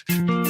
Alléluia.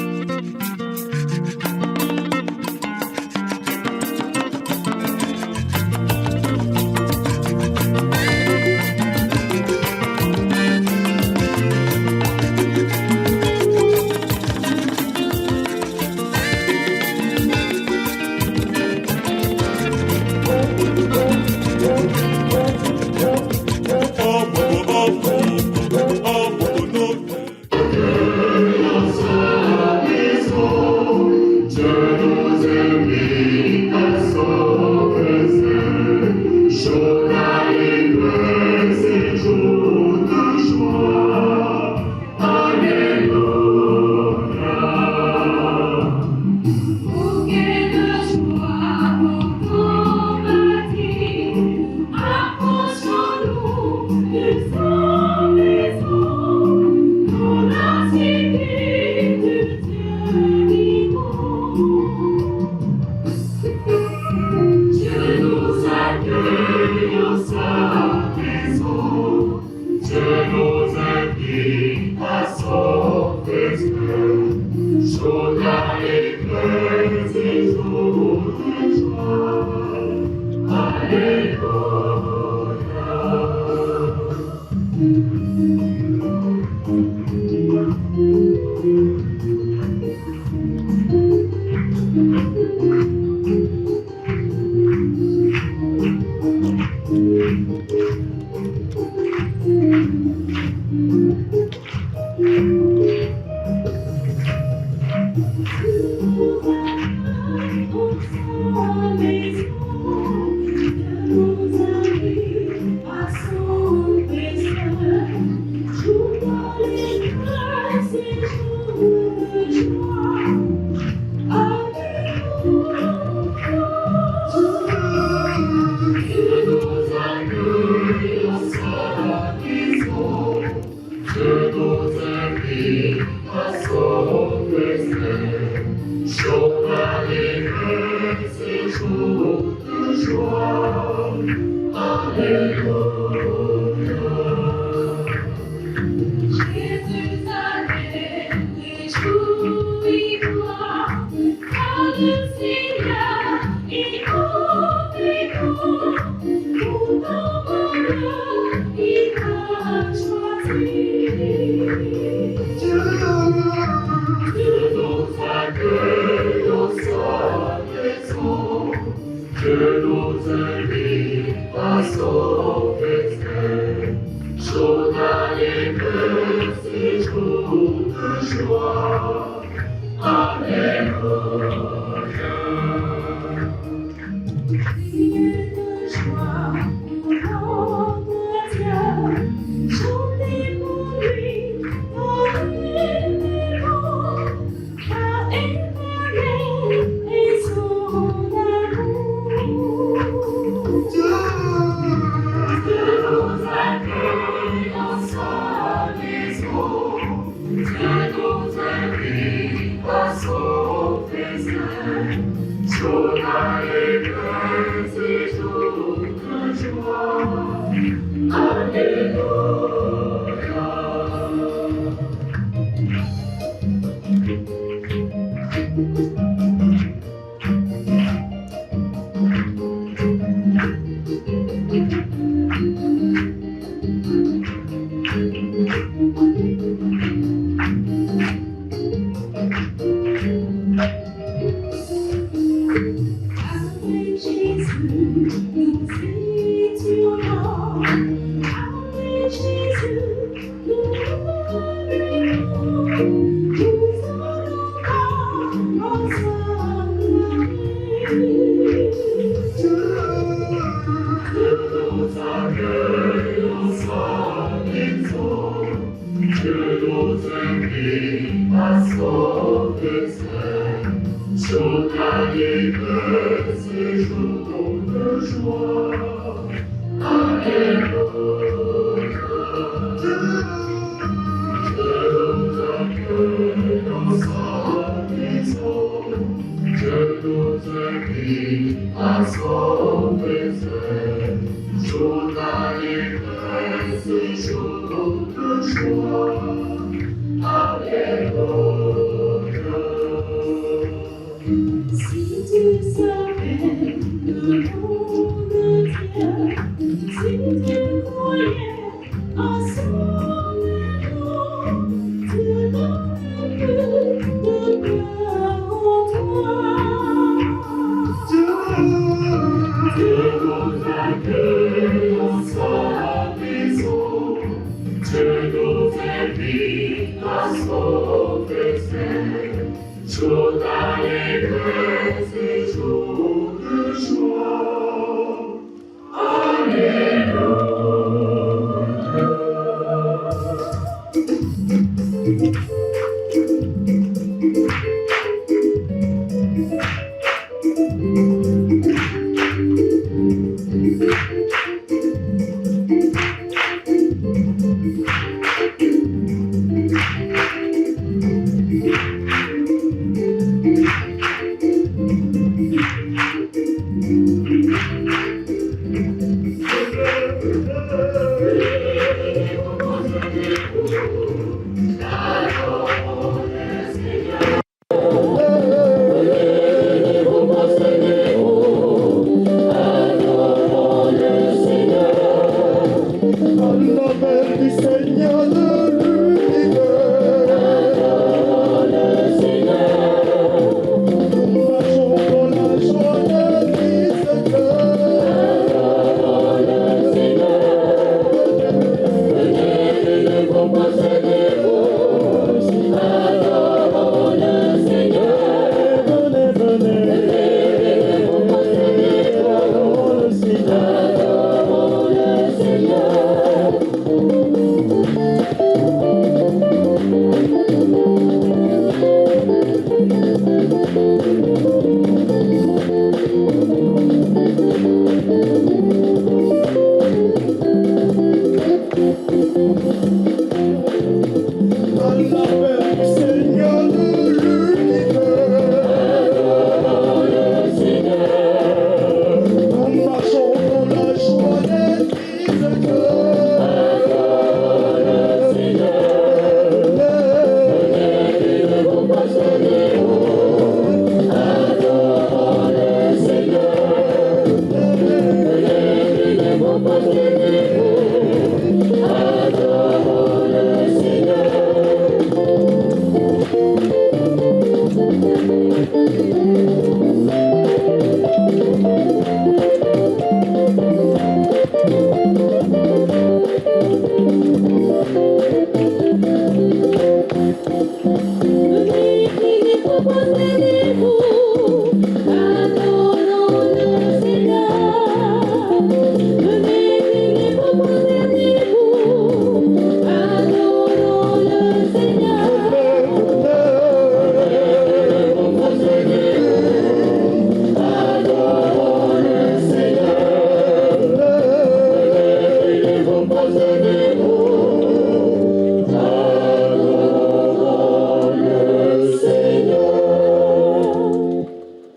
toute allégresse, jour de joie. Alléluia.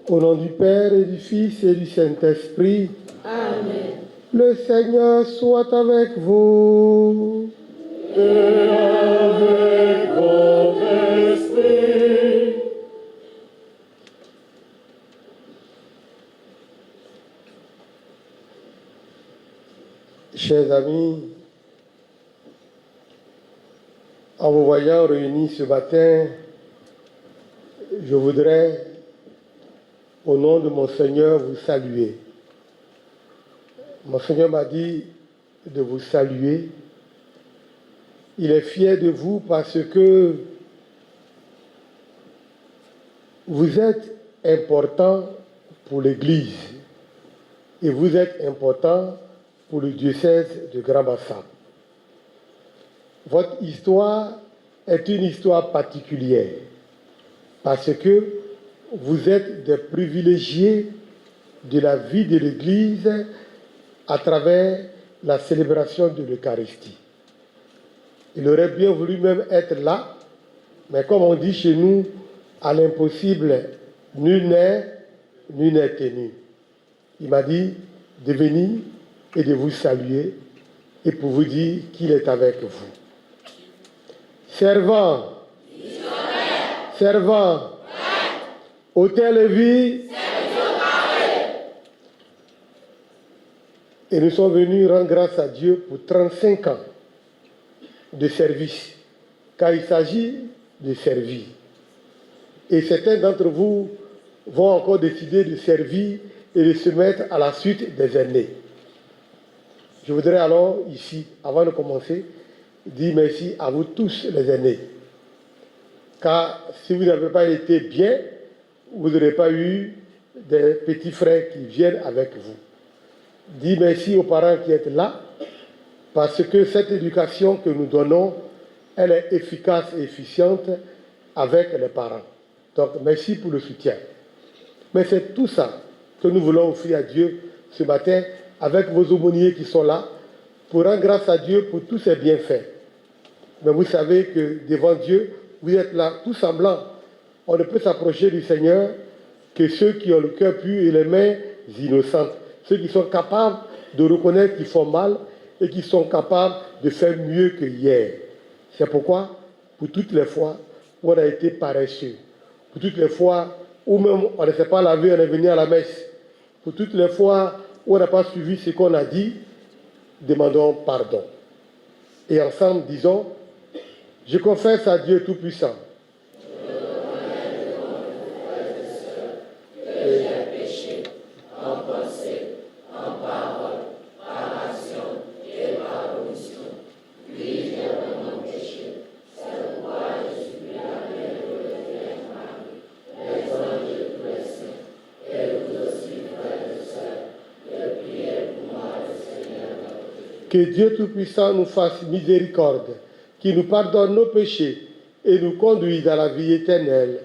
Au nom du Père et du Fils et du Saint-Esprit. Amen. Le Seigneur soit avec vous. Et avec votre esprit. Chers amis, en vous voyant réunis ce matin, je voudrais, au nom de mon Seigneur, vous saluer. Mon Seigneur m'a dit de vous saluer. Il est fier de vous parce que vous êtes important pour l'Église et vous êtes important pour le diocèse de Grand-Bassam. Votre histoire est une histoire particulière parce que vous êtes des privilégiés de la vie de l'Église à travers la célébration de l'Eucharistie. Il aurait bien voulu même être là, mais comme on dit chez nous, à l'impossible, nul n'est tenu. Il m'a dit de venir et de vous saluer et pour vous dire qu'il est avec vous. Servant, servant, hôtel et vie, et nous sommes venus rendre grâce à Dieu pour 35 ans de service, car il s'agit de servir. Et certains d'entre vous vont encore décider de servir et de se mettre à la suite des aînés. Je voudrais alors ici, avant de commencer, dire merci à vous tous les aînés. car si vous n'avez pas été bien, vous n'aurez pas eu des petits frères qui viennent avec vous. Dis merci aux parents qui êtes là, parce que cette éducation que nous donnons, elle est efficace et efficiente avec les parents. Donc, merci pour le soutien. Mais c'est tout ça que nous voulons offrir à Dieu ce matin, avec vos aumôniers qui sont là, pour rendre grâce à Dieu pour tous ses bienfaits. Mais vous savez que devant Dieu, vous êtes là, tout semblant. On ne peut s'approcher du Seigneur que ceux qui ont le cœur pur et les mains innocentes. Ceux qui sont capables de reconnaître qu'ils font mal et qui sont capables de faire mieux que hier. C'est pourquoi, pour toutes les fois où on a été paresseux, pour toutes les fois où même on ne s'est pas lavé, on est venu à la messe, pour toutes les fois où on n'a pas suivi ce qu'on a dit, demandons pardon. Et ensemble, disons, je confesse à Dieu Tout-Puissant que Dieu Tout-Puissant nous fasse miséricorde, qu'il nous pardonne nos péchés et nous conduise dans la vie éternelle.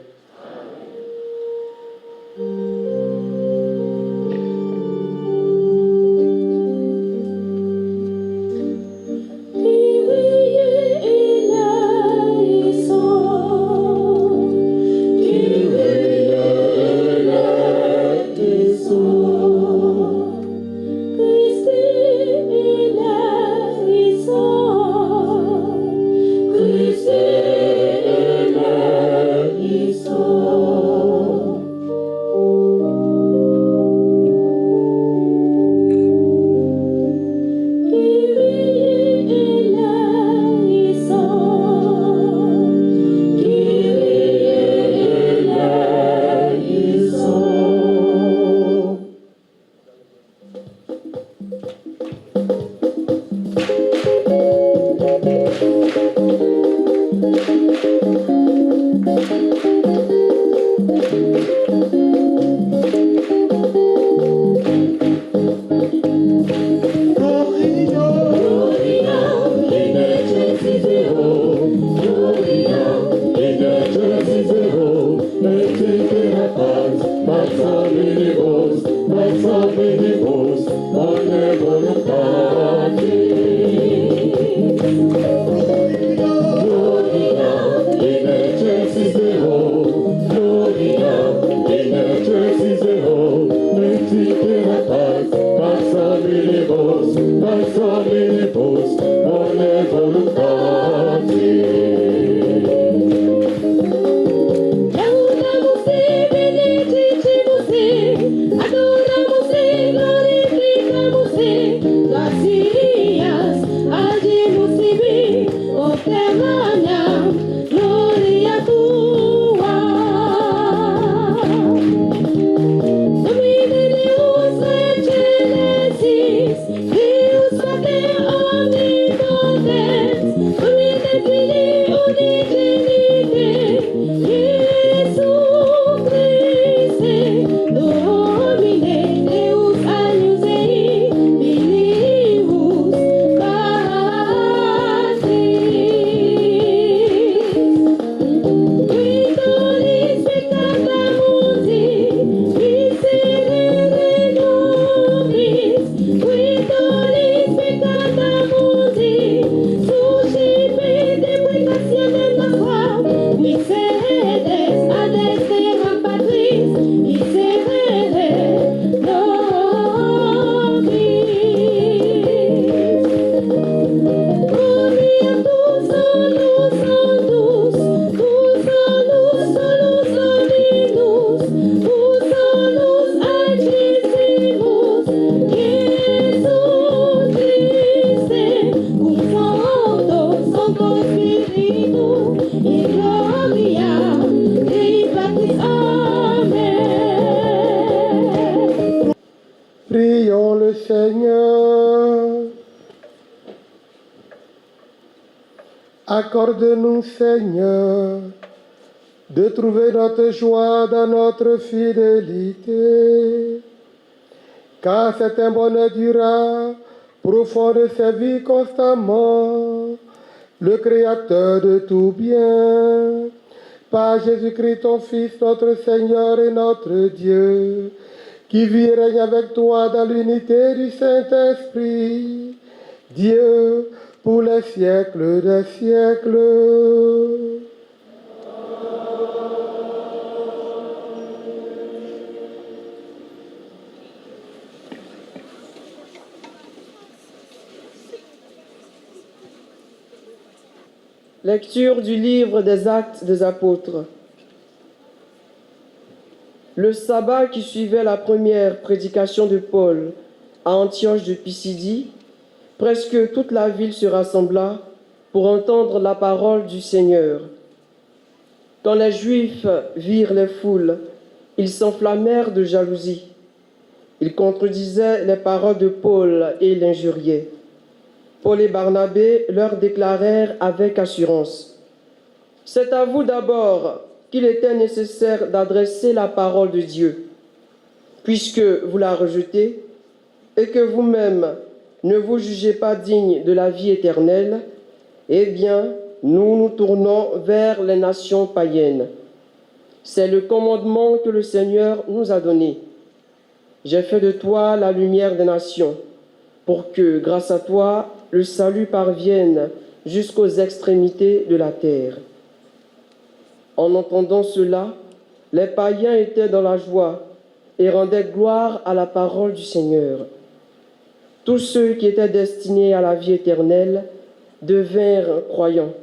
Prions le Seigneur. Accorde-nous, Seigneur, de trouver notre joie dans notre fidélité. Car c'est un bonheur durable, profond de servir constamment le Créateur de tout bien. Par Jésus-Christ, ton Fils, notre Seigneur et notre Dieu, qui vit et règne avec toi dans l'unité du Saint-Esprit, Dieu, pour les siècles des siècles. Lecture du livre des Actes des Apôtres. Le sabbat qui suivait la première prédication de Paul à Antioche de Pisidie, presque toute la ville se rassembla pour entendre la parole du Seigneur. Quand les Juifs virent les foules, ils s'enflammèrent de jalousie. Ils contredisaient les paroles de Paul et l'injuriaient. Paul et Barnabé leur déclarèrent avec assurance: « C'est à vous d'abord qu'il était nécessaire d'adresser la parole de Dieu. Puisque vous la rejetez et que vous-même ne vous jugez pas digne de la vie éternelle, eh bien, nous nous tournons vers les nations païennes. C'est le commandement que le Seigneur nous a donné. J'ai fait de toi la lumière des nations, pour que, grâce à toi, le salut parvienne jusqu'aux extrémités de la terre. » En entendant cela, les païens étaient dans la joie et rendaient gloire à la parole du Seigneur. Tous ceux qui étaient destinés à la vie éternelle devinrent croyants.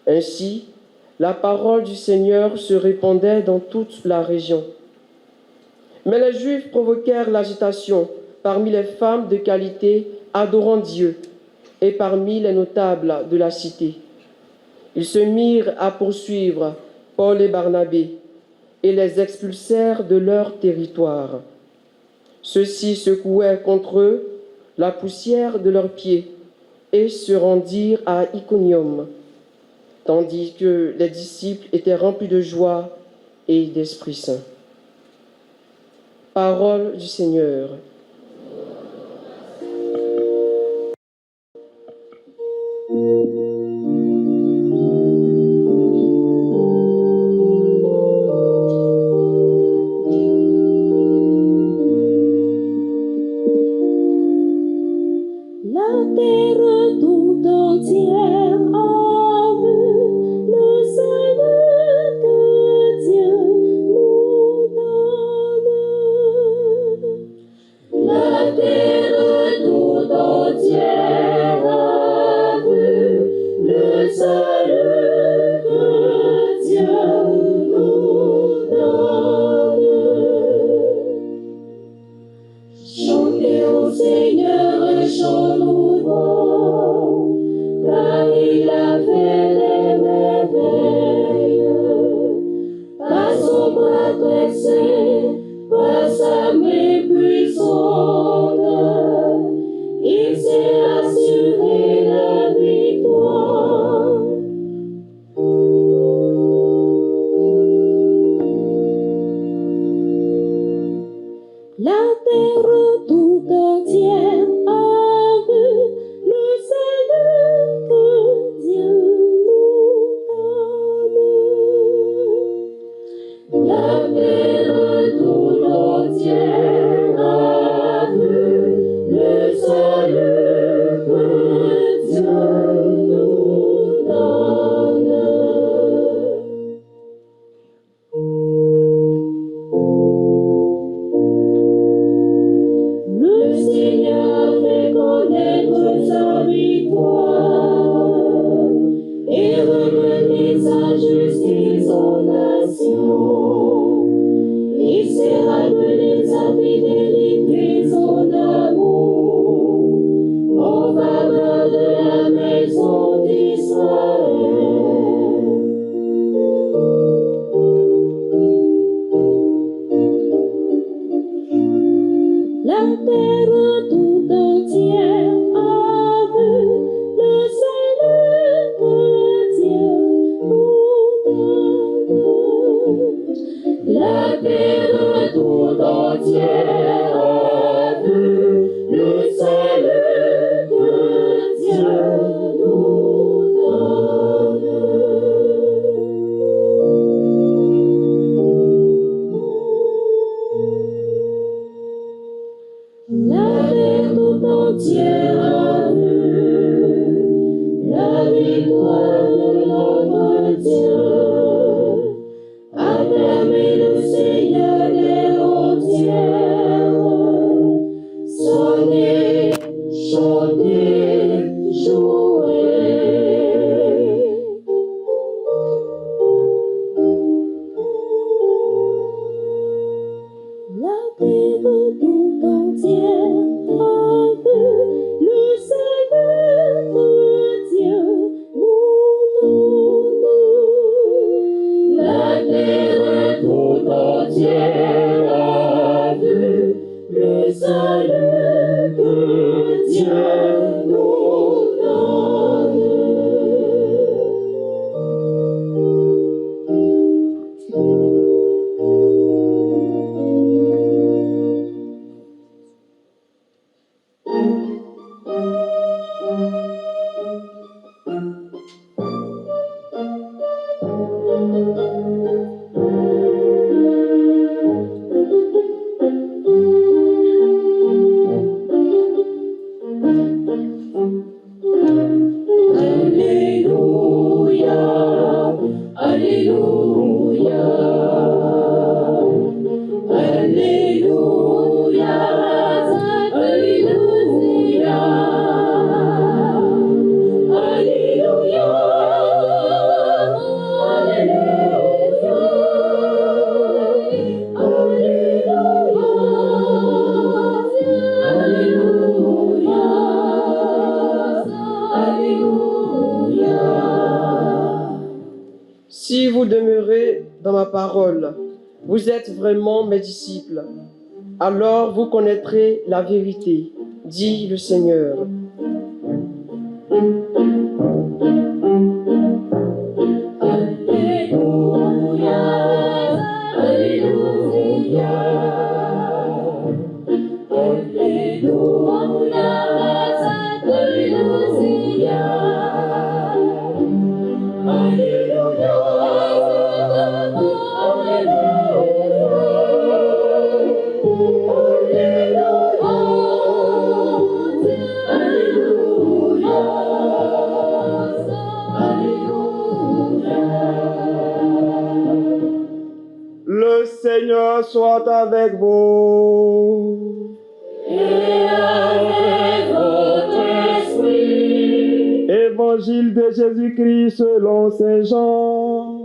Ainsi, la parole du Seigneur se répandait dans toute la région. Mais les Juifs provoquèrent l'agitation parmi les femmes de qualité adorant Dieu et parmi les notables de la cité. Ils se mirent à poursuivre Paul et Barnabé et les expulsèrent de leur territoire. Ceux-ci secouaient contre eux la poussière de leurs pieds et se rendirent à Iconium, tandis que les disciples étaient remplis de joie et d'Esprit Saint. Parole du Seigneur. Salut que Dieu nous donne. La terre tout entière a vu le salut que Dieu nous donne. La terre tout entière a vu la victoire de notre Dieu. Acclamez le Seigneur des entières. Sonnez, chantez, jouez. La terre tout entière a vu le salut que Dieu nous donne. La terre tout entière a vu le salut que Dieu nous donne. Alléluia, Alléluia, Alléluia, Alléluia, Alléluia, Si vous demeurez dans ma parole, vous êtes vraiment mes disciples. Alors vous connaîtrez la vérité, dit le Seigneur. Alléluia, Alléluia, Alléluia, Alléluia, Le Seigneur soit avec vous. et avec votre esprit. Évangile de Jésus-Christ selon Saint Jean.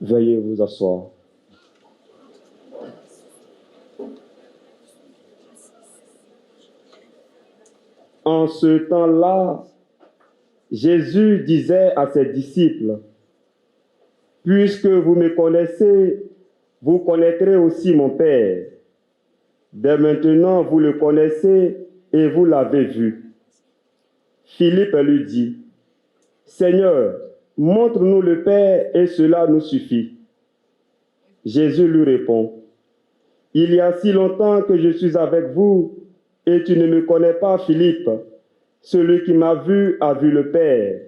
Veuillez vous asseoir. En ce temps-là, Jésus disait à ses disciples, « Puisque vous me connaissez, vous connaîtrez aussi mon Père. Dès maintenant, vous le connaissez et vous l'avez vu. » Philippe lui dit, « Seigneur, montre-nous le Père et cela nous suffit. » Jésus lui répond, « Il y a si longtemps que je suis avec vous et tu ne me connais pas, Philippe. Celui qui m'a vu a vu le Père.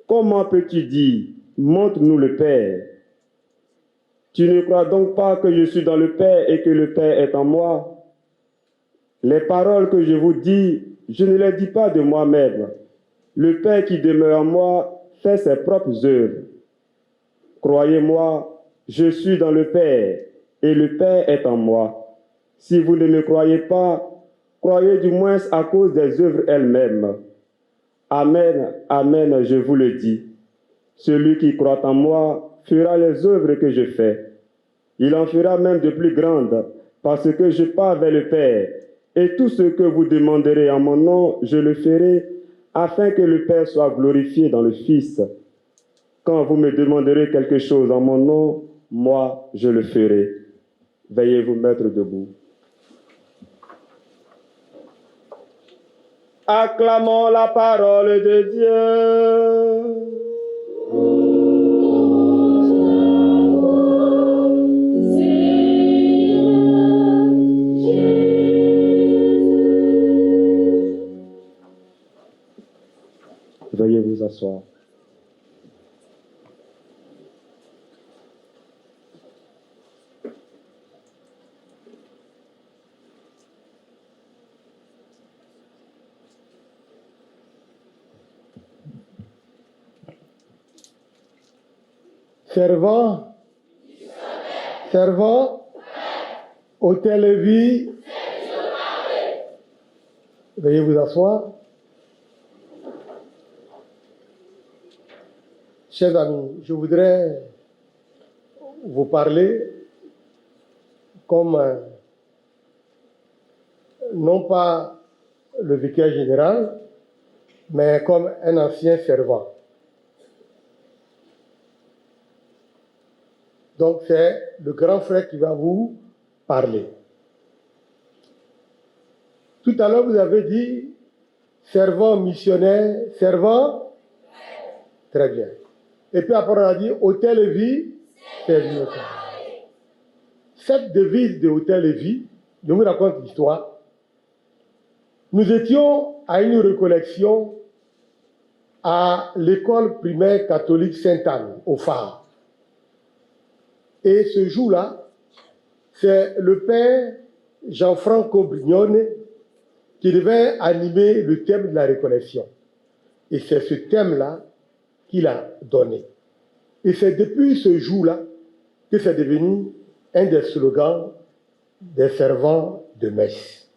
Comment peux-tu dire, montre-nous le Père? Tu ne crois donc pas que je suis dans le Père et que le Père est en moi? Les paroles que je vous dis, je ne les dis pas de moi-même. Le Père qui demeure en moi fait ses propres œuvres. Croyez-moi, je suis dans le Père et le Père est en moi. Si vous ne me croyez pas, croyez du moins à cause des œuvres elles-mêmes. Amen, amen, je vous le dis. Celui qui croit en moi fera les œuvres que je fais. Il en fera même de plus grandes, parce que je pars vers le Père. Et tout ce que vous demanderez en mon nom, je le ferai, afin que le Père soit glorifié dans le Fils. Quand vous me demanderez quelque chose en mon nom, moi, je le ferai. Veuillez vous mettre debout. Acclamons la parole de Dieu. Veuillez vous asseoir. Servant, Hôtel de Vie. Veuillez vous asseoir. Chers amis, je voudrais vous parler comme non pas le vicaire général, mais comme un ancien servant. Donc c'est le grand frère qui va vous parler. Tout à l'heure, vous avez dit servant missionnaire, servant. Très bien. Et puis après, on a dit Hôtel de Vie, servi au travail. Cette devise de Hôtel de Vie, je vous raconte l'histoire. Nous étions à une récollection à l'école primaire catholique Sainte-Anne, au Phare. Et ce jour-là, c'est le père Jean-Franco Brignone qui devait animer le thème de la récollection. Et c'est ce thème-là qu'il a donné. Et c'est depuis ce jour-là que c'est devenu un des slogans des servants de messe.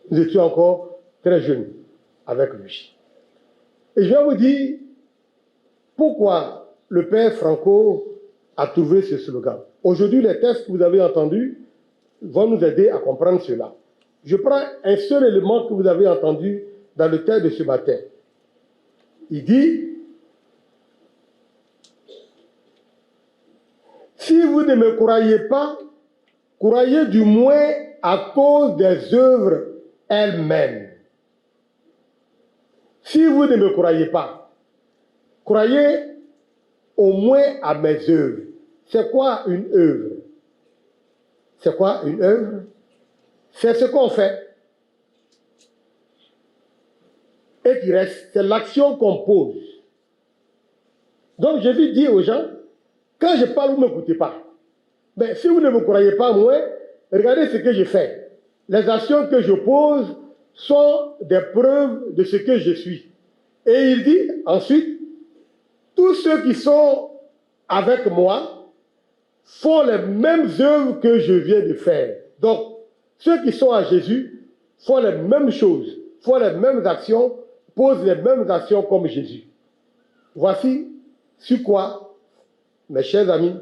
Nous étions encore très jeunes avec lui. Et je vais vous dire pourquoi le père Franco a trouvé ce slogan. Aujourd'hui, les textes que vous avez entendus vont nous aider à comprendre cela. Je prends un seul élément que vous avez entendu dans le texte de ce matin. Il dit, si vous ne me croyez pas, croyez du moins à cause des œuvres elles-mêmes. Si vous ne me croyez pas, croyez au moins à mes œuvres. C'est quoi une œuvre? C'est quoi une œuvre? C'est ce qu'on fait et qui reste. C'est l'action qu'on pose. Donc Jésus dit aux gens, quand je parle, vous ne m'écoutez pas. Mais si vous ne me croyez pas, moi, regardez ce que je fais. Les actions que je pose sont des preuves de ce que je suis. Et il dit ensuite, tous ceux qui sont avec moi font les mêmes œuvres que je viens de faire. Donc, ceux qui sont à Jésus font les mêmes choses, font les mêmes actions, posent les mêmes actions comme Jésus. Voici sur quoi, mes chers amis,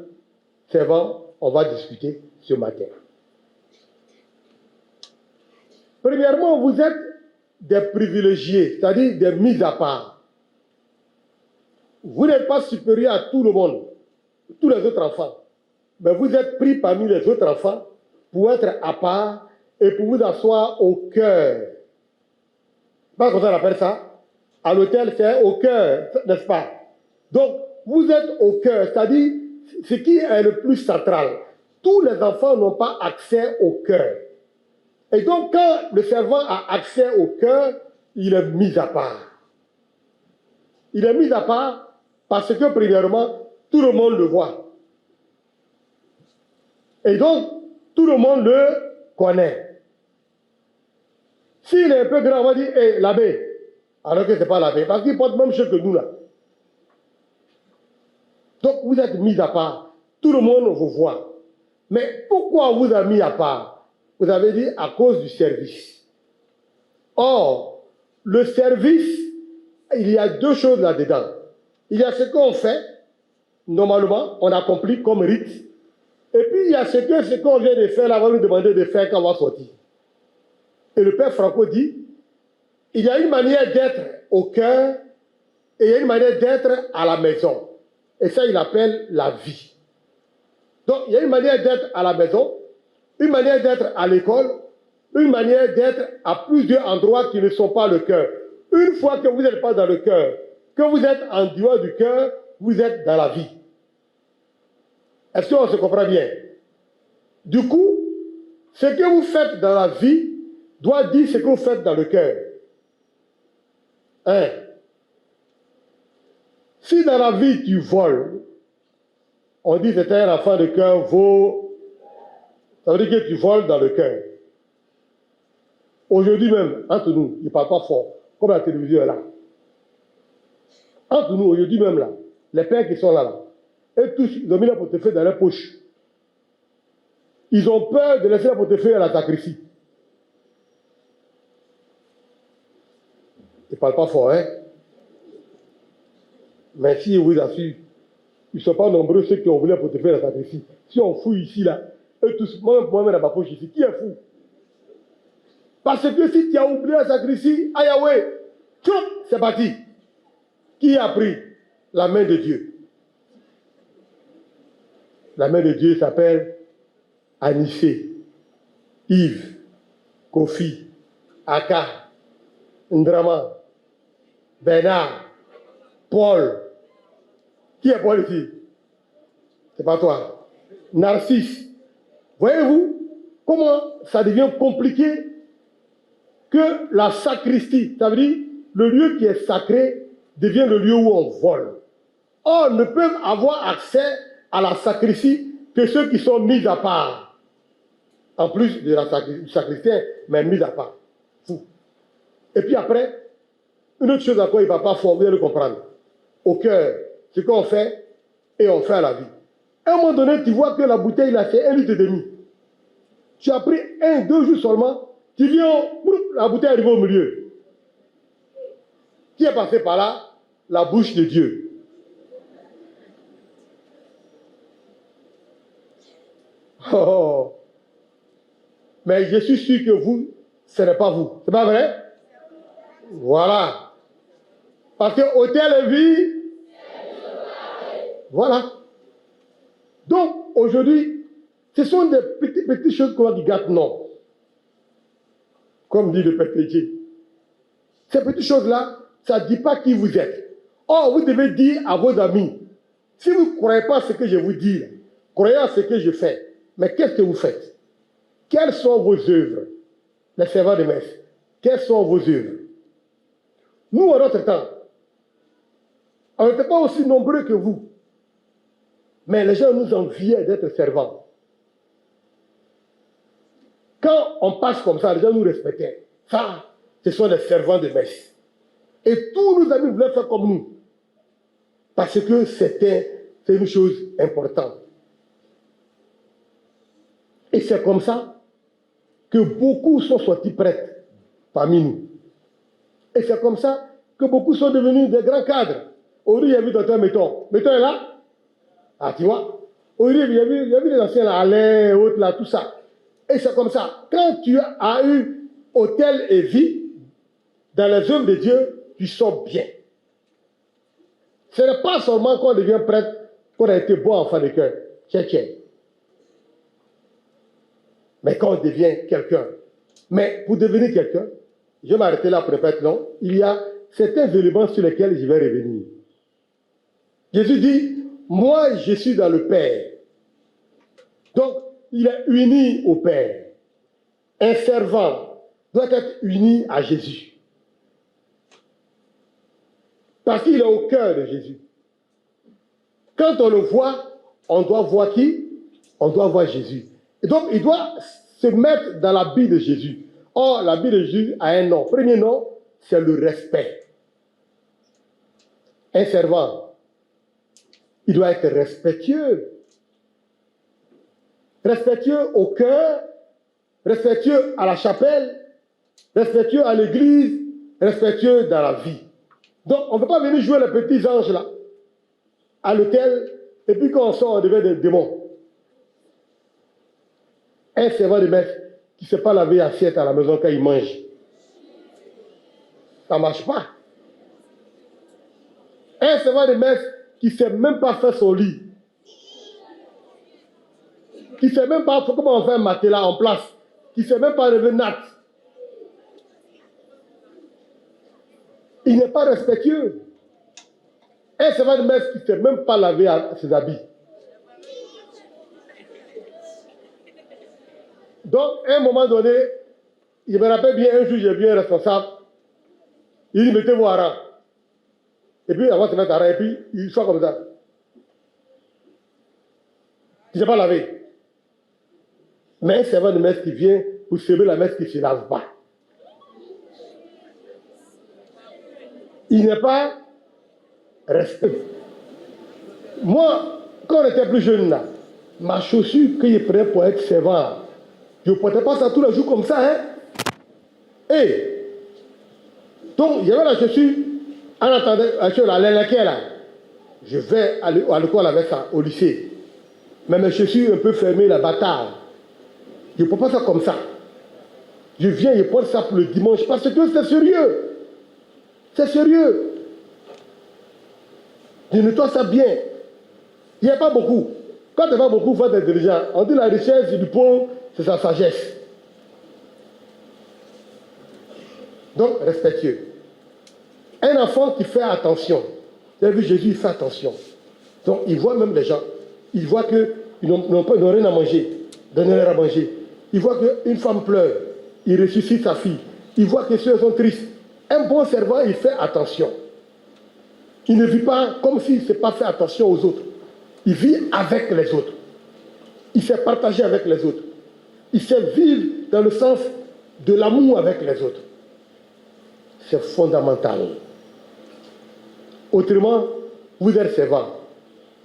servants, on va discuter ce matin. Premièrement, vous êtes des privilégiés, c'est-à-dire des mis à part. Vous n'êtes pas supérieur à tout le monde, tous les autres enfants. Mais vous êtes pris parmi les autres enfants pour être à part et pour vous asseoir au cœur. Pas comme ça on appelle ça. À l'hôtel, c'est au cœur, n'est-ce pas? Donc, vous êtes au cœur, c'est-à-dire ce qui est le plus central. Tous les enfants n'ont pas accès au cœur. Et donc, quand le servant a accès au cœur, il est mis à part. Il est mis à part parce que, premièrement, tout le monde le voit. Et donc, tout le monde le connaît. S'il est un peu grand, on va dire, hey, l'abbé. Alors que ce n'est pas l'abbé, parce qu'il porte même chose que nous là. Donc, vous êtes mis à part. Tout le monde vous voit. Mais pourquoi on vous a mis à part? Vous avez dit à cause du service. Or, le service, il y a deux choses là-dedans. Il y a ce qu'on fait, normalement, on accomplit comme rite. Et puis, il y a ce qu'on vient de faire, là, on va nous demander de faire quand on va sortir. Et le père Franco dit, il y a une manière d'être au cœur et il y a une manière d'être à la maison. Et ça, il appelle la vie. Donc, il y a une manière d'être à la maison, une manière d'être à l'école, une manière d'être à plusieurs endroits qui ne sont pas le cœur. Une fois que vous n'êtes pas dans le cœur, que vous êtes en dehors du cœur, vous êtes dans la vie. Est-ce qu'on se comprend bien? Du coup, ce que vous faites dans la vie doit dire ce que vous faites dans le cœur. Hein? Si dans la vie tu voles, on dit que c'est un enfant de cœur, ça veut dire que tu voles dans le cœur. Aujourd'hui même, entre nous, il ne parle pas fort, comme la télévision est là. Entre nous, aujourd'hui même là, les pères qui sont là, et tous, ils ont mis la portefeuille dans leur poche. Ils ont peur de laisser la portefeuille à la sacristie. Ils ne parlent pas fort, hein? Mais si je vous assure, ils ne sont pas nombreux ceux qui ont voulu la portefeuille à la sacristie. Si on fouille ici, là, eux tous, moi-même dans ma poche ici, qui est fou? Parce que si tu as oublié la sacristie, ah Yahweh, c'est parti. Qui a pris? La main de Dieu. La main de Dieu s'appelle Anissé, Yves, Kofi, Aka, Ndrama, Bernard, Paul. Qui est Paul ici? C'est pas toi. Narcisse. Voyez-vous comment ça devient compliqué que la sacristie, ça veut dire le lieu qui est sacré devient le lieu où on vole. Or, ne peuvent avoir accès à la sacristie que ceux qui sont mis à part. En plus de la sacristie, mais mis à part. Fou. Et puis après, une autre chose à quoi il ne va pas fort, vous allez le comprendre. Au cœur, ce qu'on fait, et on fait à la vie. À un moment donné, tu vois que la bouteille, là, c'est 1,5 litre. Tu as pris 1-2 jours seulement, tu viens, la bouteille arrive au milieu. Qui est passé par là? La bouche de Dieu. Oh. Mais je suis sûr que vous, ce n'est pas vous. C'est pas vrai? Voilà. Parce que hôtel et vie. Voilà. Donc, aujourd'hui, ce sont des petites choses qui gâtent, non. Comme dit le Père Chrétien. Ces petites choses-là, ça ne dit pas qui vous êtes. Or, vous devez dire à vos amis, si vous ne croyez pas à ce que je vous dis, croyez à ce que je fais. Mais qu'est-ce que vous faites? Quelles sont vos œuvres? Les servants de messe. Quelles sont vos œuvres? Nous, en notre temps, on n'était pas aussi nombreux que vous. Mais les gens nous enviaient d'être servants. Quand on passe comme ça, les gens nous respectaient. Ça, ce sont des servants de messe. Et tous nos amis voulaient faire comme nous. Parce que c'est une chose importante. Et c'est comme ça que beaucoup sont sortis prêtres parmi nous. Et c'est comme ça que beaucoup sont devenus des grands cadres. Aujourd'hui, il y a vu Dr Méton. Méton est là? Ah, tu vois? Aujourd'hui, il y a vu les anciens là, Alain, autres là, tout ça. Et c'est comme ça. Quand tu as eu hôtel et vie, dans les œuvres de Dieu, tu sors bien. Ce n'est pas seulement qu'on devient prêtre, qu'on a été bon enfant de cœur. Tiens. Mais quand on devient quelqu'un. Mais pour devenir quelqu'un, je vais m'arrêter là pour répéter, non, il y a certains éléments sur lesquels je vais revenir. Jésus dit, moi je suis dans le Père. Donc, il est uni au Père. Un servant doit être uni à Jésus. Parce qu'il est au cœur de Jésus. Quand on le voit, on doit voir qui? On doit voir Jésus. Et donc, il doit se mettre dans l'habit de Jésus. Or, l'habit de Jésus a un nom. Premier nom, c'est le respect. Un servant, il doit être respectueux. Respectueux au cœur, respectueux à la chapelle, respectueux à l'église, respectueux dans la vie. Donc, on ne peut pas venir jouer les petits anges là, à l'hôtel, et puis quand on sort, on devient des démons. Un servant de messe qui ne sait pas laver l'assiette à la maison quand il mange. ça ne marche pas. Un servant de messe qui ne sait même pas faire son lit, qui ne sait même pas comment on fait un matelas en place, qui ne sait même pas lever natte, il n'est pas respectueux. Un servant de messe qui ne sait même pas laver ses habits. Donc, à un moment donné, je me rappelle bien, un jour, j'ai vu un responsable, il dit, mettez-vous à rang. Et puis, avant de se mettre à rang, et puis, il soit comme ça. Il ne sait pas laver. Mais un servant de messe qui vient pour servir la messe qui ne se lave pas. Il n'est pas respecté. Moi, quand on était plus jeune, là, ma chaussure que je prenais pour être servant, je ne portais pas ça tous les jours comme ça. Hein? Et donc, j'avais la chaussure, en attendant, laquelle là, je vais à l'école avec ça, au lycée. Mais mes chaussures un peu fermées, la bâtard. Je ne porte pas ça comme ça. Je viens, je porte ça pour le dimanche parce que c'est sérieux. C'est sérieux. Je nettoie ça bien. Il n'y a pas beaucoup. Quand il n'y a pas beaucoup, il faut être intelligent. On dit la richesse du pauvre, c'est sa sagesse. Donc, respectueux. Un enfant qui fait attention. Vous avez vu, Jésus, il fait attention. Donc, il voit même les gens. Il voit qu'ils n'ont rien à manger. Donnez-leur à manger. Il voit qu'une femme pleure. Il ressuscite sa fille. Il voit que ceux sont tristes. Un bon servant, il fait attention. Il ne vit pas comme s'il ne s'est pas fait attention aux autres. Il vit avec les autres. Il sait partager avec les autres. Il sait vivre dans le sens de l'amour avec les autres. C'est fondamental. Autrement, vous êtes servant,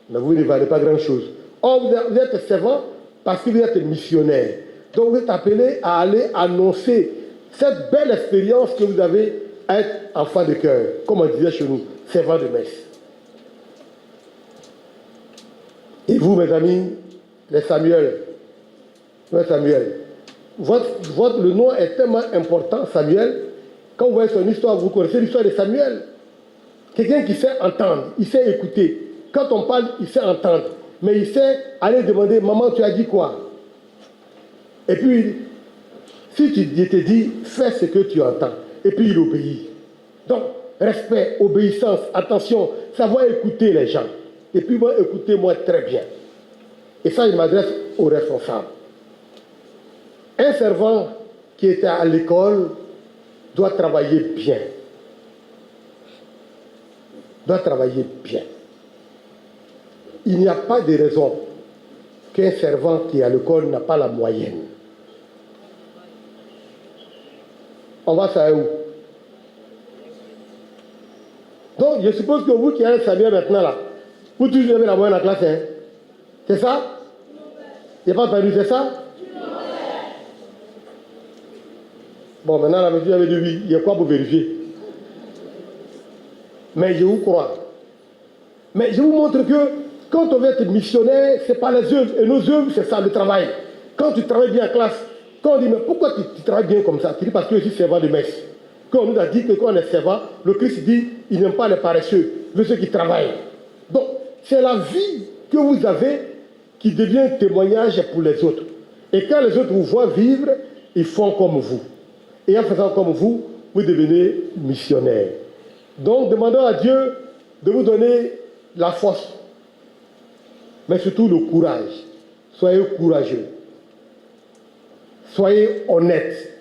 mais vous ne valez pas grand-chose. Or, vous êtes servant parce que vous êtes missionnaire. Donc, vous êtes appelé à aller annoncer cette belle expérience que vous avez à être enfant de cœur, comme on disait chez nous, servant de messe. Et vous, mes amis, les Samuel, le nom est tellement important, Samuel. Quand vous voyez son histoire, vous connaissez l'histoire de Samuel. Quelqu'un qui sait entendre, il sait écouter. Quand on parle, il sait entendre. Mais il sait aller demander, maman, tu as dit quoi? Et puis, si il te dit, fais ce que tu entends. Et puis, il obéit. Donc, respect, obéissance, attention, savoir écouter les gens. Et puis, moi, écoutez-moi très bien. Et ça, il m'adresse aux responsables. Un servant qui était à l'école doit travailler bien. Doit travailler bien. Il n'y a pas de raison qu'un servant qui est à l'école n'a pas la moyenne. On va savoir où. Donc, je suppose que vous qui êtes Samuel maintenant là, vous tous avez la moyenne en classe, hein? C'est ça? Il n'y a pas entendu, c'est ça? Bon, maintenant, la mesure avait dit oui. Il y a quoi pour vérifier? Mais je vous crois. Mais je vous montre que quand on veut être missionnaire, ce n'est pas les œuvres. Et nos œuvres, c'est ça, le travail. Quand tu travailles bien en classe, quand on dit, mais pourquoi tu travailles bien comme ça? Tu dis, parce que je suis servant de messe. Quand on nous a dit que quand on est servant, le Christ dit, il n'aime pas les paresseux, il veut ceux qui travaillent. Donc, c'est la vie que vous avez qui devient témoignage pour les autres. Et quand les autres vous voient vivre, ils font comme vous. Et en faisant comme vous, vous devenez missionnaire. Donc, demandons à Dieu de vous donner la force, mais surtout le courage. Soyez courageux. Soyez honnêtes.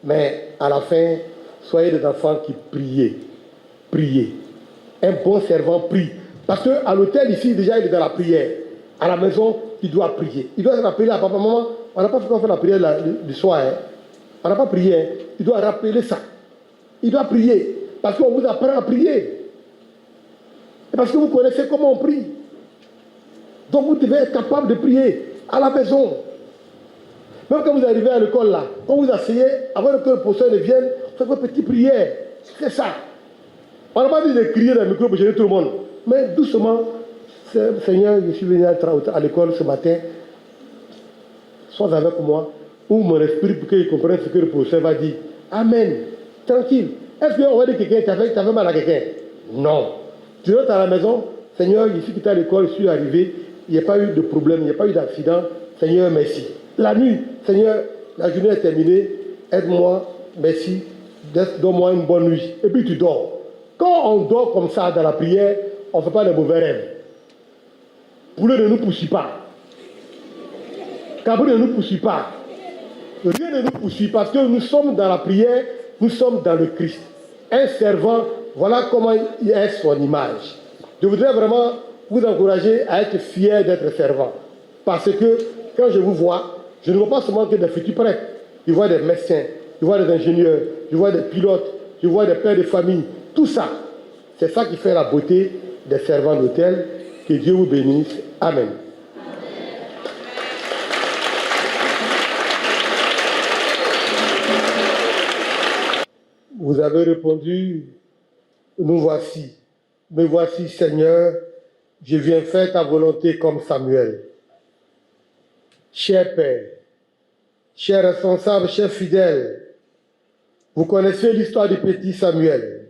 Mais à la fin, soyez des enfants qui prient. Priez. Un bon servant prie. Parce qu'à l'hôtel, ici, déjà, il est dans la prière. À la maison, il doit prier. Il doit se rappeler à papa, maman. On n'a pas fait qu'on fait la prière du soir. Hein. On n'a pas prié. Hein. Il doit rappeler ça. Il doit prier. Parce qu'on vous apprend à prier. Et parce que vous connaissez comment on prie. Donc vous devez être capable de prier à la maison. Même quand vous arrivez à l'école là, quand vous asseyez, avant que le professeur ne vienne, faites votre petite prière. C'est ça. On n'a pas dit de crier dans le micro pour gêner tout le monde. Mais doucement, Seigneur, je suis venu à l'école ce matin. Sois avec moi. Ouvre mon esprit pour qu'il comprenne ce que le professeur va dire. Amen. Tranquille. Est-ce qu'on va dire que quelqu'un t'a fait mal à quelqu'un? Non. Tu rentres à la maison, Seigneur, ici qui à l'école, je suis arrivé, il n'y a pas eu de problème, il n'y a pas eu d'accident. Seigneur, merci. La nuit, Seigneur, la journée est terminée, aide-moi, merci, donne-moi une bonne nuit. Et puis tu dors. Quand on dort comme ça dans la prière, on ne fait pas de mauvais rêves. Poulet ne nous poursuit pas. Cabri ne nous poursuit pas. Rien ne nous poursuit parce que nous sommes dans la prière, nous sommes dans le Christ. Un servant, voilà comment il est son image. Je voudrais vraiment vous encourager à être fiers d'être servant. Parce que quand je vous vois, je ne vois pas seulement que des futurs prêtres. Je vois des médecins, je vois des ingénieurs, je vois des pilotes, je vois des pères de famille. Tout ça, c'est ça qui fait la beauté des servants d'hôtel. Que Dieu vous bénisse. Amen. Vous avez répondu, nous voici. Me voici, Seigneur, je viens faire ta volonté comme Samuel. Cher Père, cher responsable, cher fidèle, vous connaissez l'histoire du petit Samuel.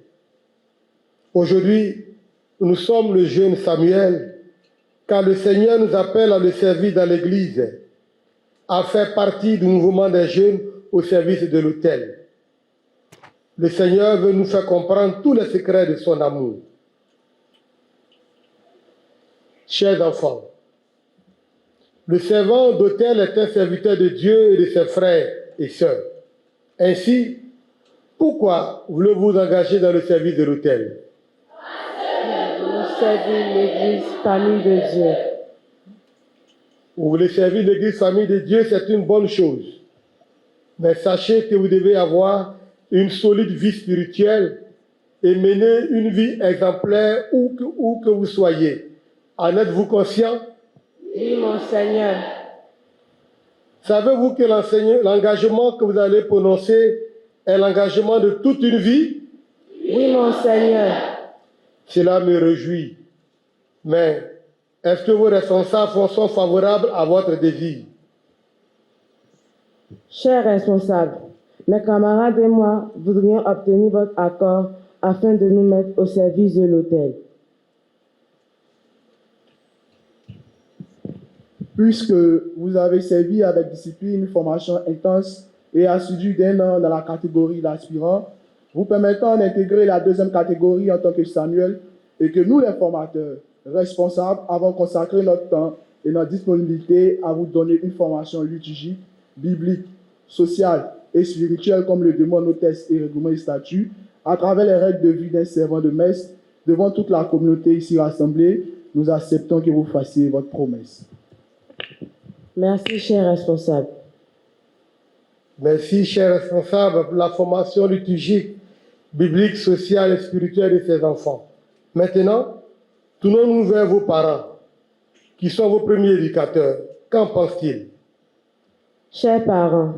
Aujourd'hui, nous sommes le jeune Samuel, car le Seigneur nous appelle à le servir dans l'Église, à faire partie du mouvement des jeunes au service de l'autel. Le Seigneur veut nous faire comprendre tous les secrets de son amour. Chers enfants, le servant d'autel est un serviteur de Dieu et de ses frères et sœurs. Ainsi, pourquoi voulez-vous engager dans le service de l'autel? Nous servir l'Église, famille de Dieu. Vous voulez servir l'Église, famille de Dieu, c'est une bonne chose. Mais sachez que vous devez avoir une solide vie spirituelle et mener une vie exemplaire où que vous soyez. En êtes-vous conscient? Oui, mon Seigneur. Savez-vous que l'engagement que vous allez prononcer est l'engagement de toute une vie? Oui, mon Seigneur. Cela me réjouit. Mais est-ce que vos responsables sont favorables à votre désir? Chers responsables, mes camarades et moi voudrions obtenir votre accord afin de nous mettre au service de l'autel. Puisque vous avez servi avec discipline une formation intense et assidue d'1 an dans la catégorie d'aspirant, vous permettant d'intégrer la deuxième catégorie en tant que Samuel et que nous, les formateurs responsables, avons consacré notre temps et notre disponibilité à vous donner une formation liturgique, biblique, sociale et spirituelle comme le demandent nos textes et règlements et statuts, à travers les règles de vie d'un servant de messe, devant toute la communauté ici rassemblée, nous acceptons que vous fassiez votre promesse. Merci, chers responsables. Merci, chers responsables, pour la formation liturgique, biblique, sociale et spirituelle de ces enfants. Maintenant, tournons-nous vers vos parents, qui sont vos premiers éducateurs. Qu'en pensent-ils? Chers parents,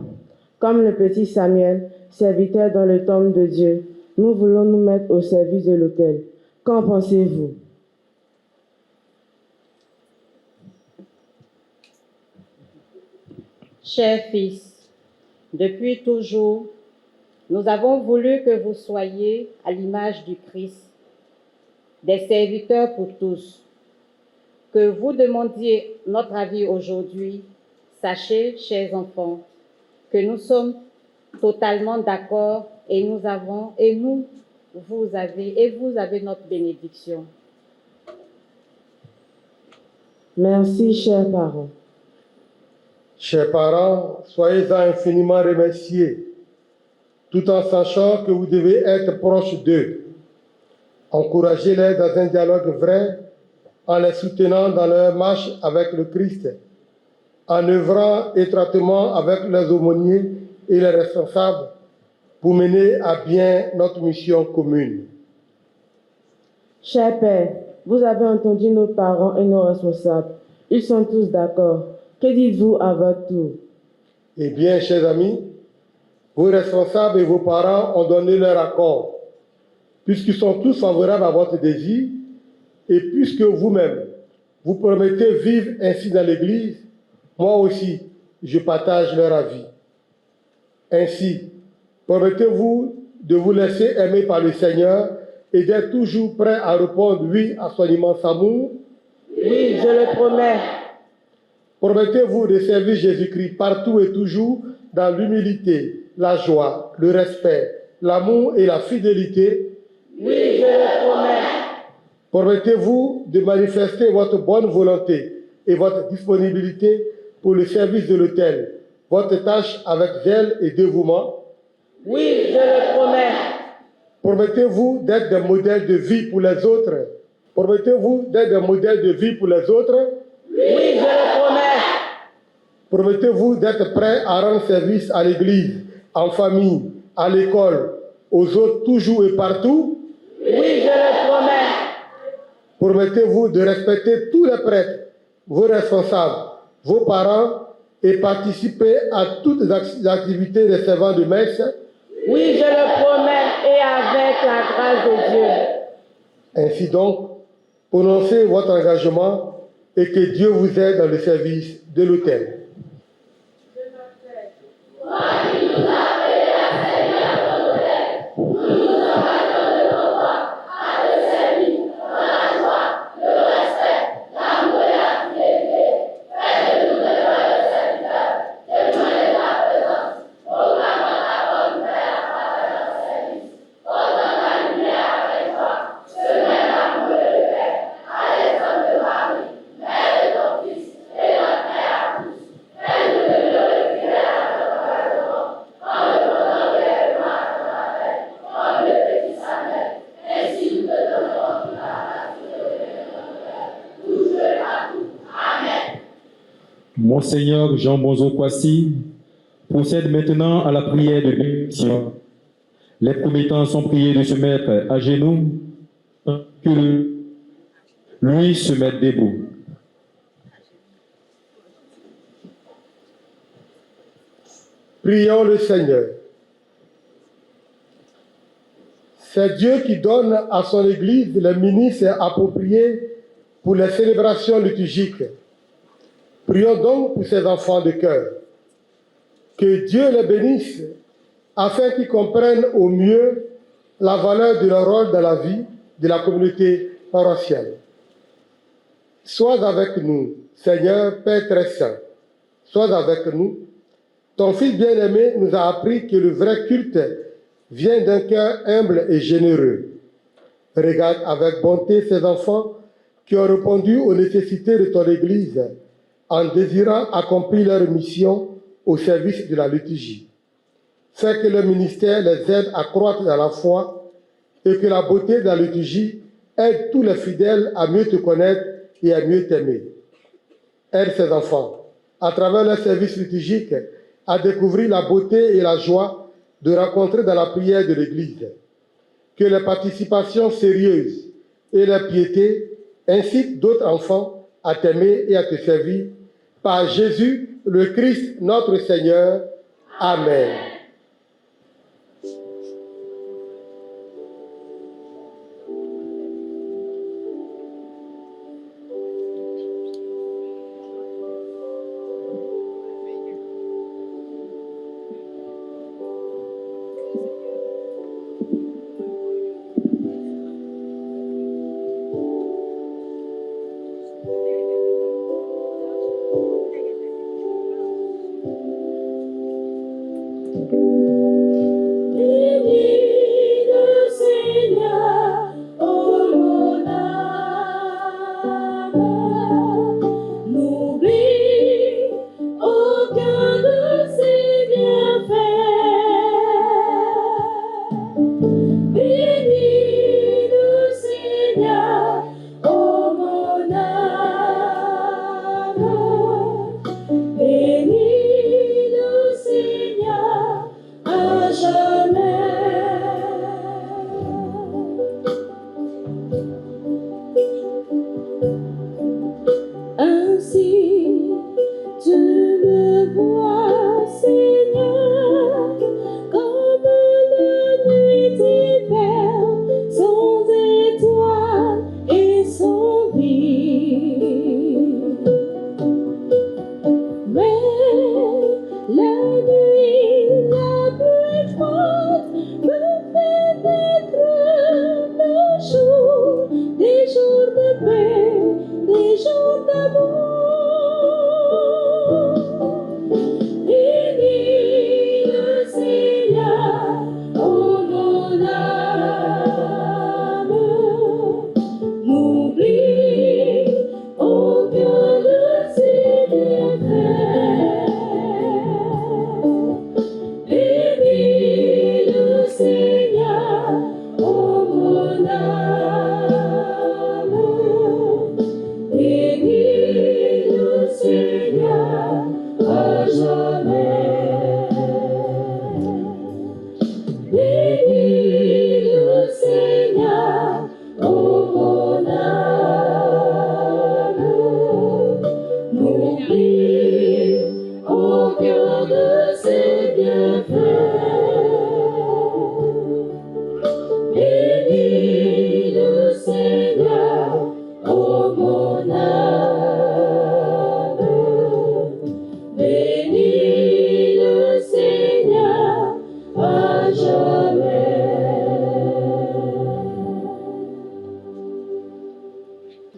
comme le petit Samuel, serviteur dans le temple de Dieu, nous voulons nous mettre au service de l'autel. Qu'en pensez-vous? Chers fils, depuis toujours, nous avons voulu que vous soyez à l'image du Christ, des serviteurs pour tous. Que vous demandiez notre avis aujourd'hui, sachez, chers enfants, que nous sommes totalement d'accord et vous avez notre bénédiction. Merci, chers parents. Chers parents, soyez-en infiniment remerciés, tout en sachant que vous devez être proches d'eux. Encouragez-les dans un dialogue vrai, en les soutenant dans leur marche avec le Christ, en œuvrant étroitement avec les aumôniers et les responsables pour mener à bien notre mission commune. Cher Père, vous avez entendu nos parents et nos responsables. Ils sont tous d'accord. Que dites-vous à votre tour? Eh bien, chers amis, vos responsables et vos parents ont donné leur accord, puisqu'ils sont tous favorables à votre désir, et puisque vous-même, vous promettez vivre ainsi dans l'Église, moi aussi, je partage leur avis. Ainsi, promettez-vous de vous laisser aimer par le Seigneur et d'être toujours prêt à répondre oui à son immense amour? Oui, je le promets. Promettez-vous de servir Jésus-Christ partout et toujours dans l'humilité, la joie, le respect, l'amour et la fidélité? Oui, je le promets. Promettez-vous de manifester votre bonne volonté et votre disponibilité pour le service de l'autel, votre tâche avec zèle et dévouement? Oui, je le promets. Promettez-vous d'être des modèles de vie pour les autres? Promettez-vous d'être des modèles de vie pour les autres? Oui, je le promets. Promettez-vous d'être prêt à rendre service à l'Église, en famille, à l'école, aux autres toujours et partout? Oui, je le promets. Promettez-vous de respecter tous les prêtres, vos responsables, vos parents et participer à toutes les activités des servants de messe? Oui, je le promets et avec la grâce de Dieu. Ainsi donc, prononcez votre engagement et que Dieu vous aide dans le service de l'autel. Monseigneur Jean Bonzo Kwasi procède maintenant à la prière de bénédiction. Les commettants sont priés de se mettre à genoux, que lui se mette debout. Prions le Seigneur. C'est Dieu qui donne à son Église les ministres appropriés pour les célébrations liturgiques. Prions donc pour ces enfants de cœur. Que Dieu les bénisse afin qu'ils comprennent au mieux la valeur de leur rôle dans la vie de la communauté paroissiale. Sois avec nous, Seigneur Père très saint. Sois avec nous. Ton Fils bien-aimé nous a appris que le vrai culte vient d'un cœur humble et généreux. Regarde avec bonté ces enfants qui ont répondu aux nécessités de ton Église en désirant accomplir leur mission au service de la liturgie. Fais que le ministère les aide à croître dans la foi et que la beauté de la liturgie aide tous les fidèles à mieux te connaître et à mieux t'aimer. Aide ces enfants, à travers leur service liturgique, à découvrir la beauté et la joie de rencontrer dans la prière de l'Église. Que les participations sérieuses et la piété incitent d'autres enfants à t'aimer et à te servir. Par Jésus, le Christ, notre Seigneur. Amen.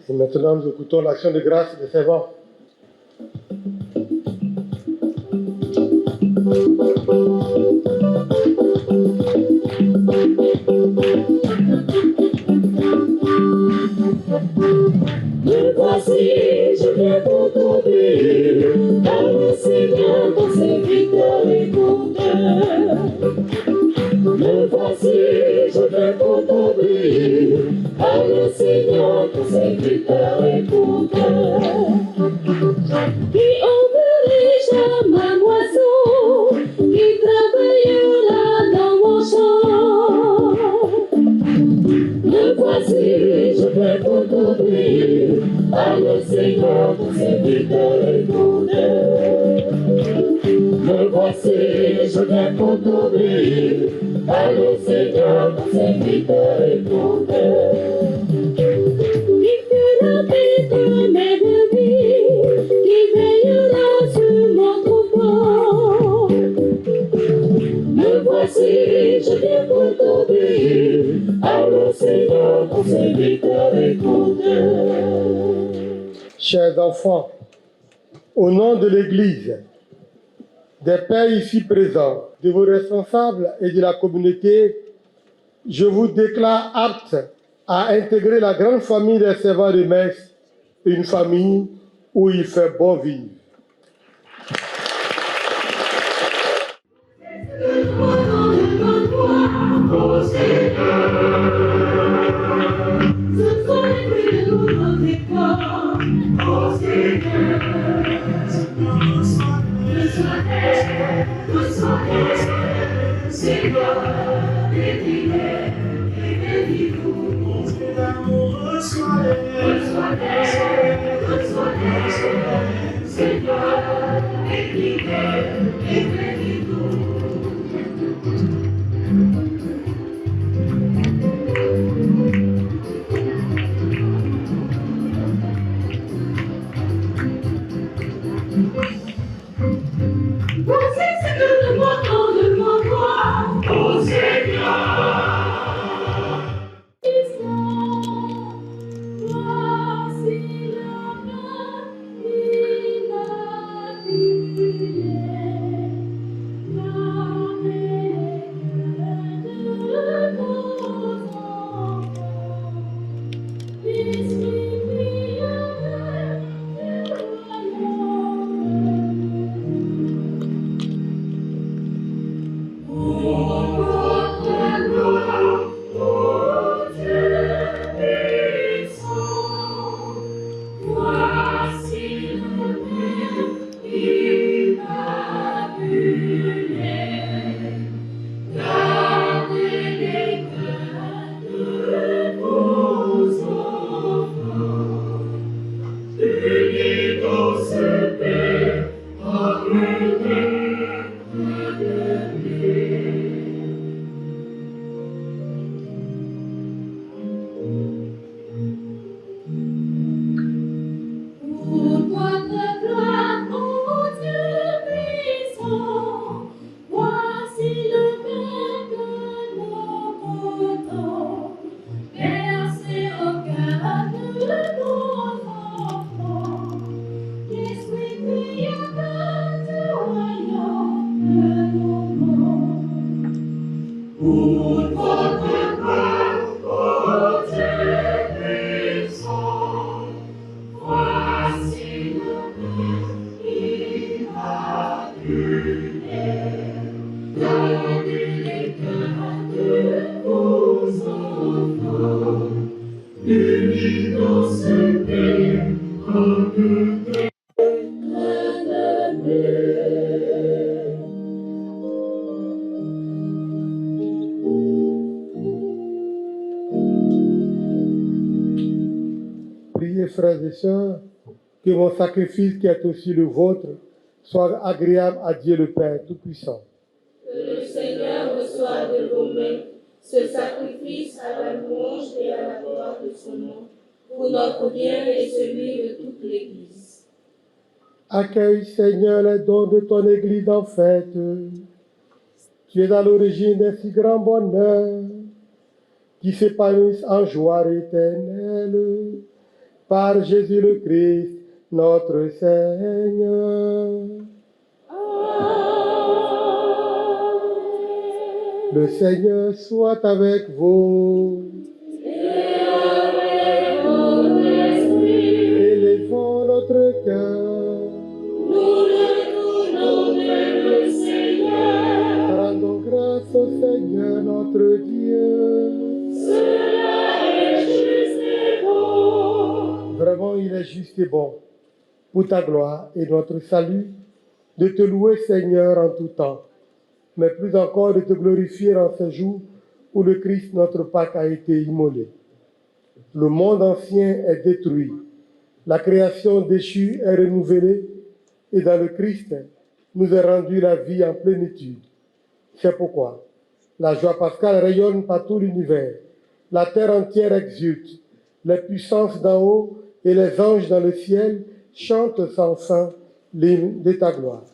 Et maintenant, nous écoutons l'action de grâce des servants. Me voici, je viens pour t'obéir. Parle Seigneur, ton serviteur écoute. Me voici, je viens pour t'obéir. Parle Seigneur, ton serviteur écoute. Qui enverrai-je à ma moisson, qui travaillera dans mon champ? Me voici, je viens pour t'obéir. Parle Seigneur, ton serviteur écoute. Me voici, je viens pour t'obéir. Parle Seigneur, ton serviteur écoute. Qui fera de mes brebis, qui veillera sur mon troupeau. Me voici, je viens pour t'obéir. Parle Seigneur, ton serviteur écoute. Chers enfants, au nom de l'Église, des pères ici présents, de vos responsables et de la communauté, je vous déclare aptes à intégrer la grande famille des servants de messe, une famille où il fait bon vivre. Priez, frères et sœurs, que mon sacrifice, qui est aussi le vôtre, soit agréable à Dieu le Père Tout-Puissant. Que le Seigneur reçoive de vos mains ce sacrifice à la louange et à la gloire de son nom, pour notre bien et celui de toute l'Église. Accueille, Seigneur, les dons de ton Église en fête. Tu es à l'origine d'un si grand bonheur qui s'épanouissent en joie éternelle. par Jésus le Christ, notre Seigneur. Le Seigneur soit avec vous. Élevons notre cœur. Nous le tournons vers le Seigneur. Rendons grâce au Seigneur notre Dieu. Cela est juste et bon. Vraiment, il est juste et bon, pour ta gloire et notre salut, de te louer, Seigneur, en tout temps, mais plus encore de te glorifier en ce jour où le Christ, notre Pâque, a été immolé. Le monde ancien est détruit, la création déchue est renouvelée, et dans le Christ nous est rendue la vie en plénitude. C'est pourquoi la joie pascale rayonne par tout l'univers, la terre entière exulte, les puissances d'en haut et les anges dans le ciel chantent sans fin l'hymne de ta gloire.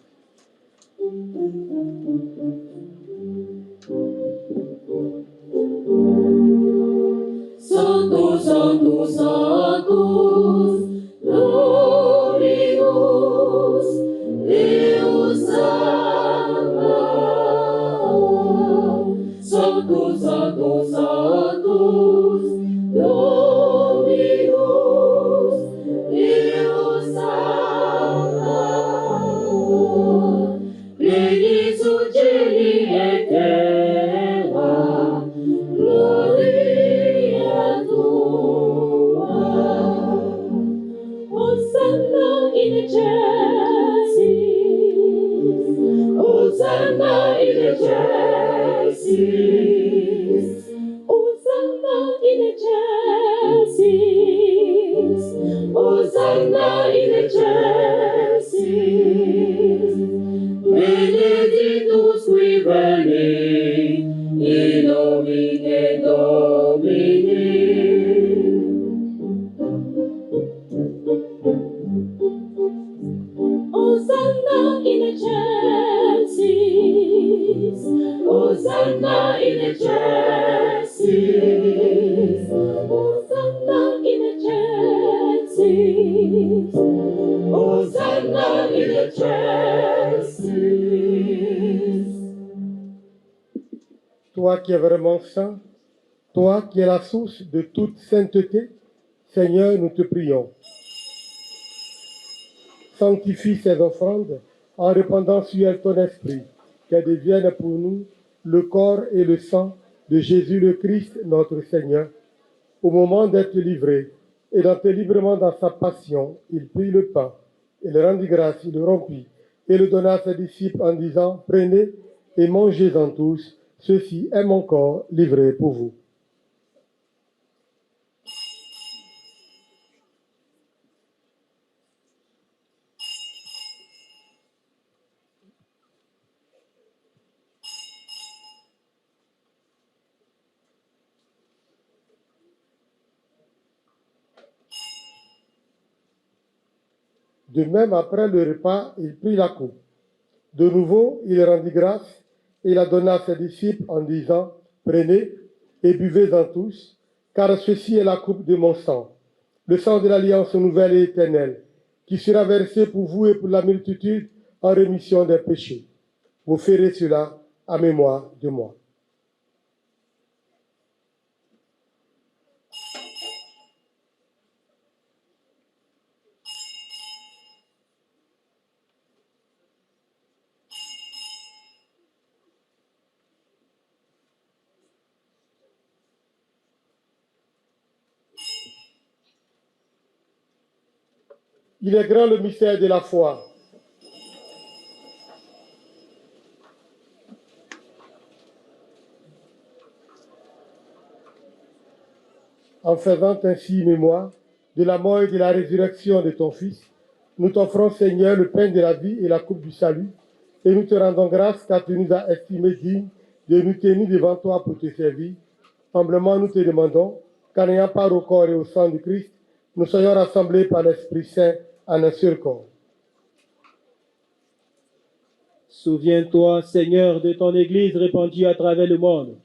Santos, Santos, Santos, Dominus, Deus Sabaoth. Santos, Santos, Santos, Dominus, Deus Sabaoth. Benedis Angeli et terra, gloria tua. Hosanna in excelsis, Hosanna in excelsis, Hosanna in excelsis, Hosanna in excelsis. Benedictus qui veni, in nomine Domini. Hosanna in excelsis, Hosanna in excelsis, Hosanna in excelsis, Hosanna in excelsis. Toi qui es vraiment saint, toi qui es la source de toute sainteté, Seigneur, nous te prions. Sanctifie ces offrandes en répandant sur elles ton esprit, qu'elles deviennent pour nous le corps et le sang de Jésus le Christ, notre Seigneur. Au moment d'être livré et d'entrer librement dans sa passion, il prit le pain et le rendit grâce, il le rompit et le donna à ses disciples en disant, prenez et mangez-en tous, ceci est mon corps livré pour vous. De même, après le repas, il prit la coupe. De nouveau, il rendit grâce et la donna à ses disciples en disant, prenez et buvez-en tous, car ceci est la coupe de mon sang, le sang de l'alliance nouvelle et éternelle, qui sera versé pour vous et pour la multitude en rémission des péchés. Vous ferez cela à mémoire de moi. Il est grand le mystère de la foi. En faisant ainsi mémoire de la mort et de la résurrection de ton Fils, nous t'offrons, Seigneur, le pain de la vie et la coupe du salut, et nous te rendons grâce car tu nous as estimés dignes de nous tenir devant toi pour te servir. Humblement, nous te demandons qu'en ayant part au corps et au sang du Christ, nous soyons rassemblés par l'Esprit Saint en un seul corps. Souviens-toi, Seigneur, de ton Église répandue à travers le monde.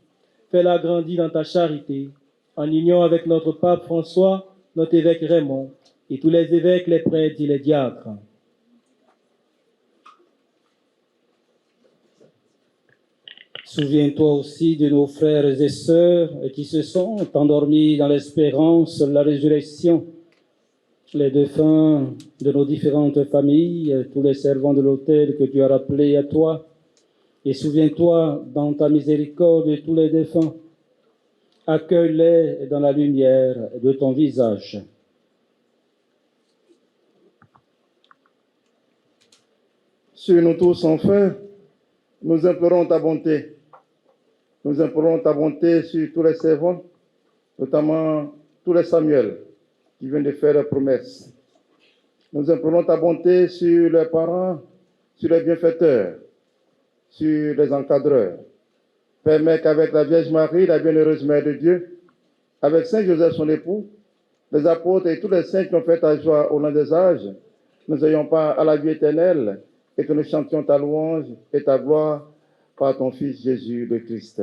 Fais-la grandir dans ta charité, en union avec notre pape François, notre évêque Raymond et tous les évêques, les prêtres et les diacres. Souviens-toi aussi de nos frères et sœurs qui se sont endormis dans l'espérance de la résurrection, les défunts de nos différentes familles, tous les servants de l'autel que tu as rappelés à toi, et souviens-toi dans ta miséricorde de tous les défunts. Accueille-les dans la lumière de ton visage. Sur nous tous, enfin, nous implorons ta bonté. Nous implorons ta bonté sur tous les servants, notamment tous les Samuel qui viennent de faire la promesse. Nous implorons ta bonté sur les parents, sur les bienfaiteurs, sur les encadreurs. Permets qu'avec la Vierge Marie, la bienheureuse Mère de Dieu, avec Saint Joseph son époux, les apôtres et tous les saints qui ont fait ta joie au long des âges, nous ayons part à la vie éternelle et que nous chantions ta louange et ta gloire par ton Fils Jésus le Christ.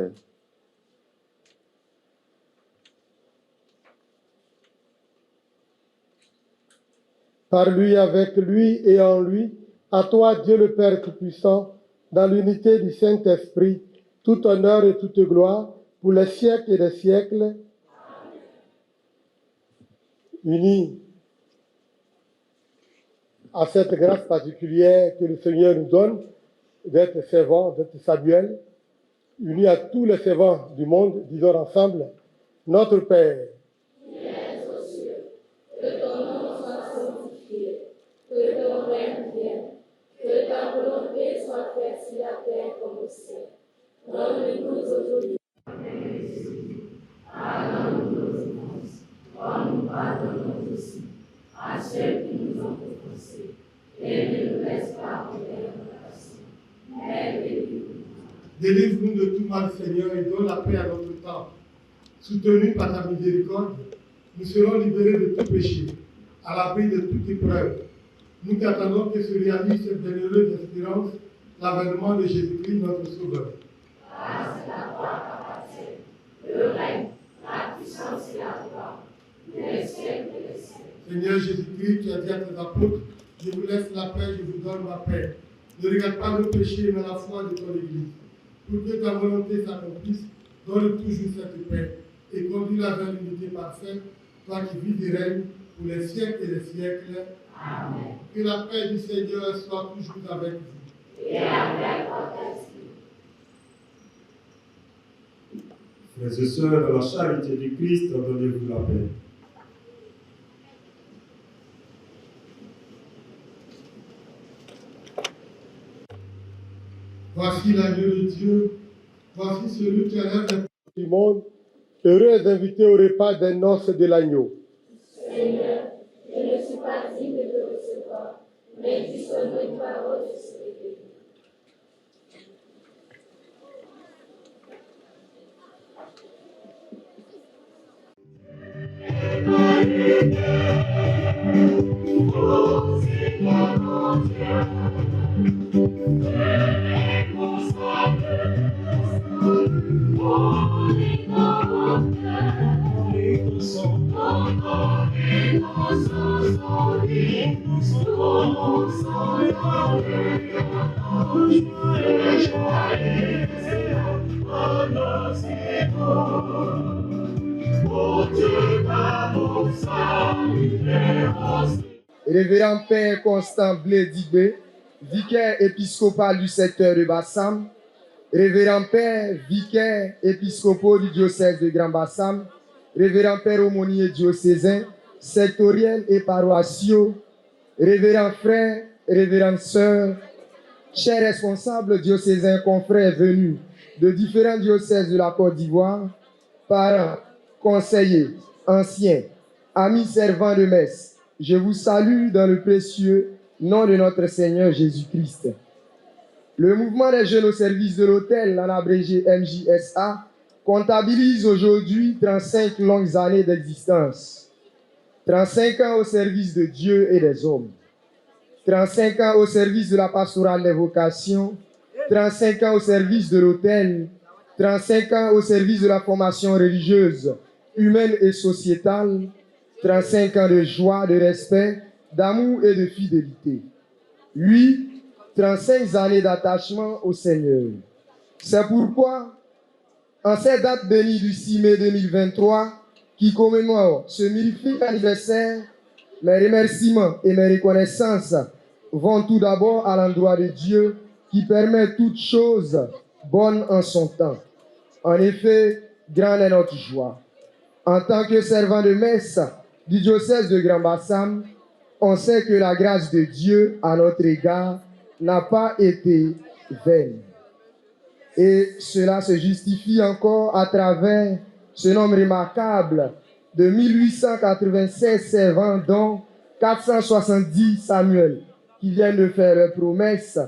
Par lui, avec lui et en lui, à toi, Dieu le Père Tout-Puissant, dans l'unité du Saint-Esprit, tout honneur et toute gloire pour les siècles et les siècles. Unis à cette grâce particulière que le Seigneur nous donne d'être servants, d'être Samuel, unis à tous les servants du monde, disons ensemble, notre Père, qui es aux cieux, que ton nom soit sanctifié, que ton règne vienne, que ta volonté soit faite sur la terre comme au ciel. Donne-nous aujourd'hui. Pardonne-nous nos offenses, comme nous pardonnons aussi à ceux qui nous ont offensés, et ne nous laisse pas tomber en tentation, mais délivre-nous. délivre-nous de tout mal, Seigneur, et donne la paix à notre temps. Soutenus par ta miséricorde, nous serons libérés de tout péché, à l'abri de toute épreuve. Nous t'attendons que se réalise cette bienheureuse espérance, l'avènement de Jésus-Christ, notre Sauveur. Grâce à la gloire t'appartient, le règne, la puissance et la gloire, les siècles et les siècles. Seigneur Jésus-Christ, tu as dit à tes apôtres, je vous laisse la paix, je vous donne ma paix. Ne regarde pas le péché, mais la foi de ton Église. Pour que ta volonté s'accomplisse, donne toujours cette paix et conduis-la vers l'unité parfaite, toi qui vis et règnes pour les siècles et les siècles. Amen. Que la paix du Seigneur soit toujours avec vous. Et avec votre esprit. Frères et sœurs, dans la charité du Christ, donnez-vous la paix. Voici l'agneau de Dieu, voici celui qui enlève les péchés du monde. Heureux invités au repas des noces de l'agneau. Seigneur, je ne suis pas digne de te recevoir, mais dis seulement une parole, je serai béni. Révérend Père Constant Blé Dibé, vicaire épiscopal du secteur de Bassam, Révérend Père, vicaire épiscopal du diocèse de Grand Bassam, Révérend Père aumônier diocésain, sectoriel et paroissiaux, Révérend frères, Révérendes sœurs, chers responsables diocésains, confrères venus de différents diocèses de la Côte d'Ivoire, parents, conseillers, anciens, amis servants de messe, je vous salue dans le précieux nom de notre Seigneur Jésus-Christ. Le mouvement des jeunes au service de l'autel, en abrégé MJSA, comptabilise aujourd'hui 35 longues années d'existence. 35 ans au service de Dieu et des hommes. 35 ans au service de la pastorale des vocations. 35 ans au service de l'autel. 35 ans au service de la formation religieuse, humaine et sociétale. 35 ans de joie, de respect, d'amour et de fidélité. Lui, 35 années d'attachement au Seigneur. C'est pourquoi, en cette date bénie du 6 mai 2023, qui commémore ce magnifique anniversaire, mes remerciements et mes reconnaissances vont tout d'abord à l'endroit de Dieu qui permet toutes choses bonnes en son temps. En effet, grande est notre joie. En tant que servant de messe du diocèse de Grand-Bassam, on sait que la grâce de Dieu à notre égard n'a pas été vaine. Et cela se justifie encore à travers ce nombre remarquable de 1896 servants, dont 470 Samuel qui viennent de faire leur promesse,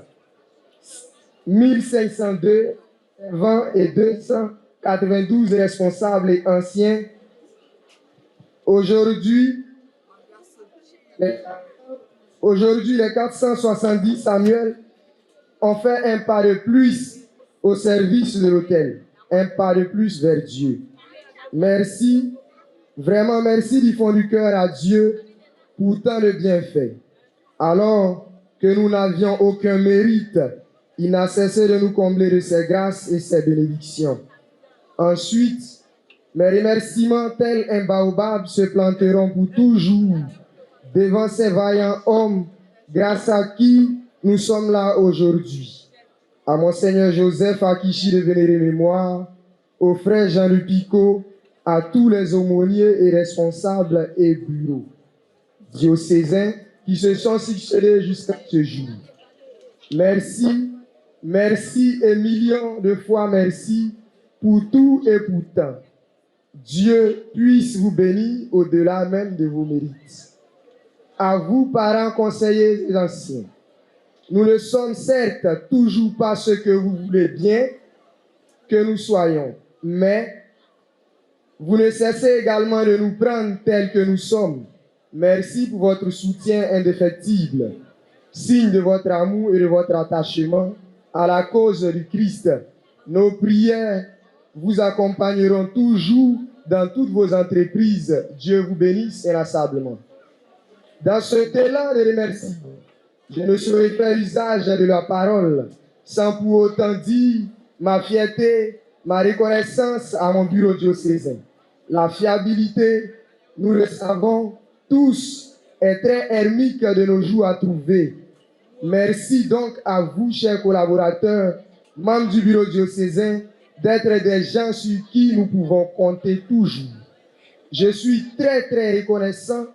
1502 servants et 292 responsables et anciens. Aujourd'hui, les 470 Samuel ont fait un pas de plus au service de l'autel, un pas de plus vers Dieu. Merci, vraiment merci du fond du cœur à Dieu pour tant de bienfaits. Alors que nous n'avions aucun mérite, il n'a cessé de nous combler de ses grâces et ses bénédictions. Ensuite, mes remerciements tels un baobab se planteront pour toujours devant ces vaillants hommes grâce à qui nous sommes là aujourd'hui. À Monseigneur Joseph Akichi de vénérée mémoire, au frère Jean-Luc Picot, à tous les aumôniers et responsables et bureaux diocésains qui se sont succédés jusqu'à ce jour. Merci, merci et millions de fois merci pour tout et pour tant. Dieu puisse vous bénir au-delà même de vos mérites. À vous, parents, conseillers et anciens, nous ne sommes certes toujours pas ce que vous voulez bien que nous soyons, mais vous ne cessez également de nous prendre tels que nous sommes. Merci pour votre soutien indéfectible, signe de votre amour et de votre attachement à la cause du Christ. Nos prières vous accompagneront toujours dans toutes vos entreprises. Dieu vous bénisse inlassablement. Dans ce élan de remerciements, je ne saurais faire usage de la parole sans pour autant dire ma fierté, ma reconnaissance à mon bureau diocésain. La fiabilité, nous le savons tous, est très hermique de nos jours à trouver. Merci donc à vous, chers collaborateurs, membres du bureau diocésain, d'être des gens sur qui nous pouvons compter toujours. Je suis très très reconnaissant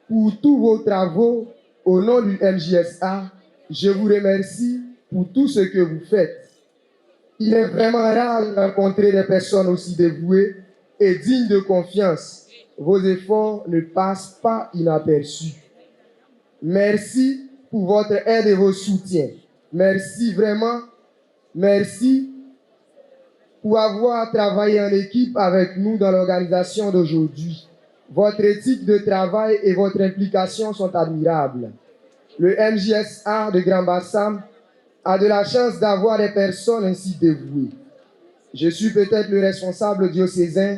pour tous vos travaux au nom du MJSA. Je vous remercie pour tout ce que vous faites. Il est vraiment rare de rencontrer des personnes aussi dévouées et dignes de confiance. Vos efforts ne passent pas inaperçus. Merci pour votre aide et vos soutiens. Merci vraiment. Merci pour avoir travaillé en équipe avec nous dans l'organisation d'aujourd'hui. Votre éthique de travail et votre implication sont admirables. Le MJSA de Grand-Bassam a de la chance d'avoir des personnes ainsi dévouées. Je suis peut-être le responsable diocésain,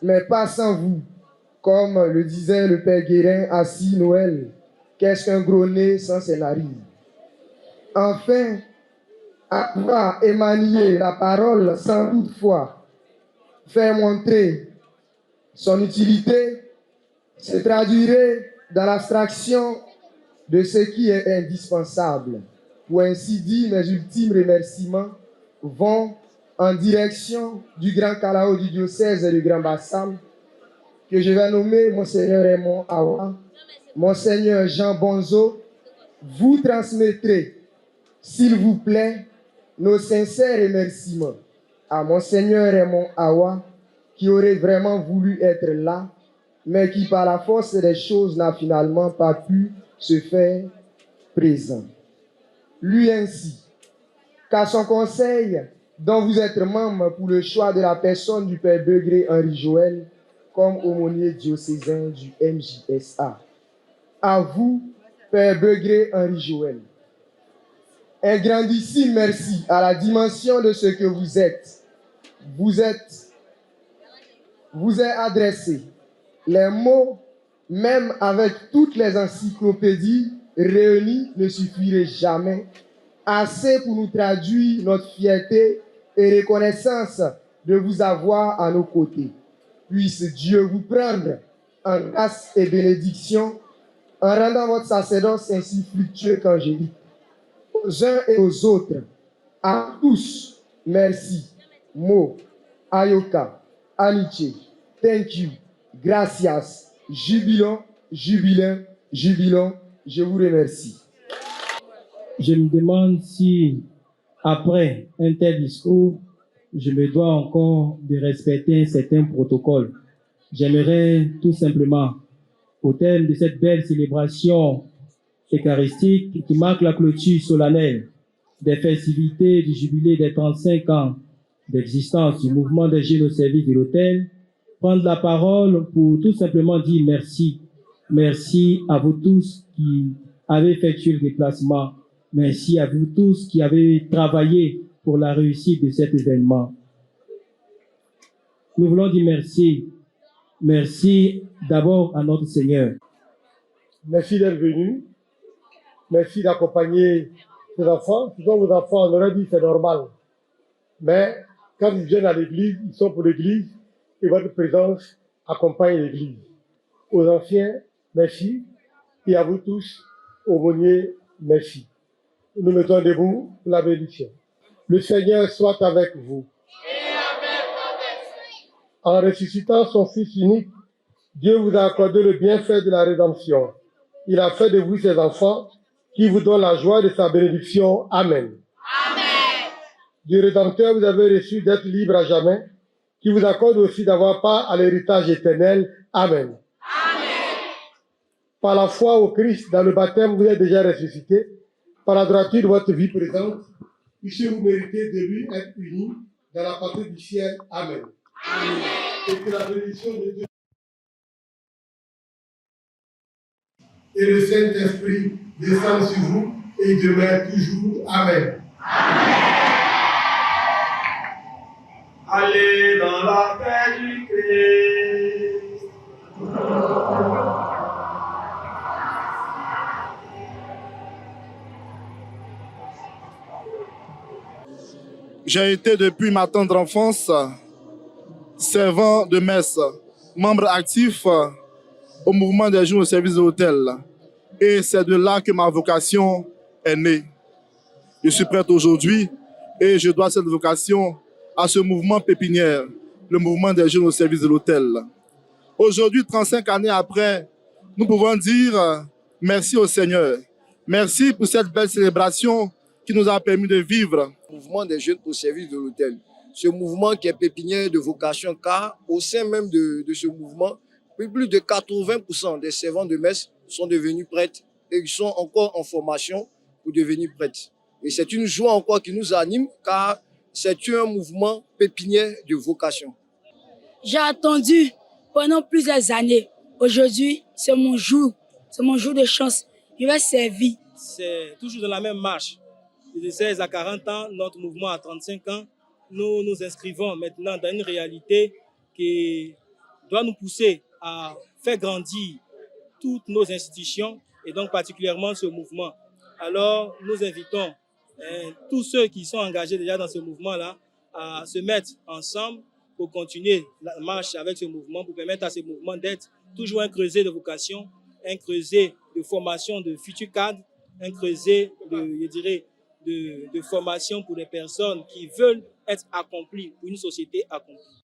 mais pas sans vous. Comme le disait le père Guérin assis Noël, qu'est-ce qu'un gros nez sans ses narines? Enfin, à pouvoir émaner la parole sans toutefois faire montrer son utilité, se traduirait dans l'abstraction de ce qui est indispensable. Pour ainsi dire, mes ultimes remerciements vont en direction du grand Kalao du diocèse de Grand-Bassam, que je vais nommer Monseigneur Raymond Awa, Monseigneur Jean Bonzo. Vous transmettrez, s'il vous plaît, nos sincères remerciements à Monseigneur Raymond Awa, qui aurait vraiment voulu être là, mais qui par la force des choses n'a finalement pas pu se faire présent. Lui ainsi, qu'à son conseil, dont vous êtes membre pour le choix de la personne du Père Begré Henri Joël comme aumônier diocésain du MJSA. À vous, Père Begré Henri Joël. Un grandissime merci à la dimension de ce que vous êtes. Vous est adressé les mots même avec toutes les encyclopédies réunies, ne suffirait jamais assez pour nous traduire notre fierté et reconnaissance de vous avoir à nos côtés. Puisse Dieu vous prendre en grâce et bénédiction en rendant votre sacerdoce ainsi fructueux qu'angélique. Aux uns et aux autres, à tous, merci. Mo, Ayoka, Aniche, thank you, gracias, jubilons, jubilons, jubilons, je vous remercie. Je me demande si, après un tel discours, je me dois encore de respecter certains protocoles. J'aimerais tout simplement, au terme de cette belle célébration eucharistique qui marque la clôture solennelle des festivités du jubilé des 35 ans d'existence du mouvement des jeunes au service de l'autel, prendre la parole pour tout simplement dire merci. Merci à vous tous qui avez effectué le déplacement. Merci à vous tous qui avez travaillé pour la réussite de cet événement. Nous voulons dire merci. Merci d'abord à notre Seigneur. Merci d'être venu. Merci d'accompagner ces enfants. Ce sont vos enfants, on aurait dit c'est normal. Mais quand ils viennent à l'église, ils sont pour l'église et votre présence accompagne l'église. Aux anciens, merci. Et à vous tous, aumôniers, merci. Nous mettons debout pour la bénédiction. Le Seigneur soit avec vous. En ressuscitant son Fils unique, Dieu vous a accordé le bienfait de la rédemption. Il a fait de vous ses enfants qui vous donne la joie de sa bénédiction. Amen. Amen. Du Rédempteur, vous avez reçu d'être libre à jamais, qui vous accorde aussi d'avoir part à l'héritage éternel. Amen. Amen. Par la foi au Christ, dans le baptême, vous êtes déjà ressuscité. Par la droiture de votre vie présente, puissiez-vous mériter de lui être unis dans la patrie du ciel. Amen. Amen. Et que la bénédiction de Dieu et le Saint-Esprit descendent sur vous et demeurent toujours. Amen. Amen. Allez dans la paix du Christ. J'ai été depuis ma tendre enfance servant de messe, membre actif au mouvement des jeunes au service de l'autel. Et c'est de là que ma vocation est née. Je suis prête aujourd'hui et je dois cette vocation à ce mouvement pépinière, le mouvement des jeunes au service de l'autel. Aujourd'hui, 35 années après, nous pouvons dire merci au Seigneur. Merci pour cette belle célébration qui nous a permis de vivre. Le mouvement des jeunes au service de l'autel. Ce mouvement qui est pépinière de vocation, car au sein même de ce mouvement, plus de 80% des servants de messe sont devenus prêtres et ils sont encore en formation pour devenir prêtres. Et c'est une joie encore qui nous anime, car c'est un mouvement pépinière de vocation. J'ai attendu pendant plusieurs années. Aujourd'hui, c'est mon jour de chance. Je vais servir. C'est toujours dans la même marche. De 16 à 40 ans, notre mouvement à 35 ans, nous nous inscrivons maintenant dans une réalité qui doit nous pousser à faire grandir toutes nos institutions et donc particulièrement ce mouvement. Alors, nous invitons tous ceux qui sont engagés déjà dans ce mouvement-là à se mettre ensemble pour continuer la marche avec ce mouvement, pour permettre à ce mouvement d'être toujours un creuset de vocation, un creuset de formation de futurs cadres, un creuset de formation pour les personnes qui veulent être accomplies, pour une société accomplie.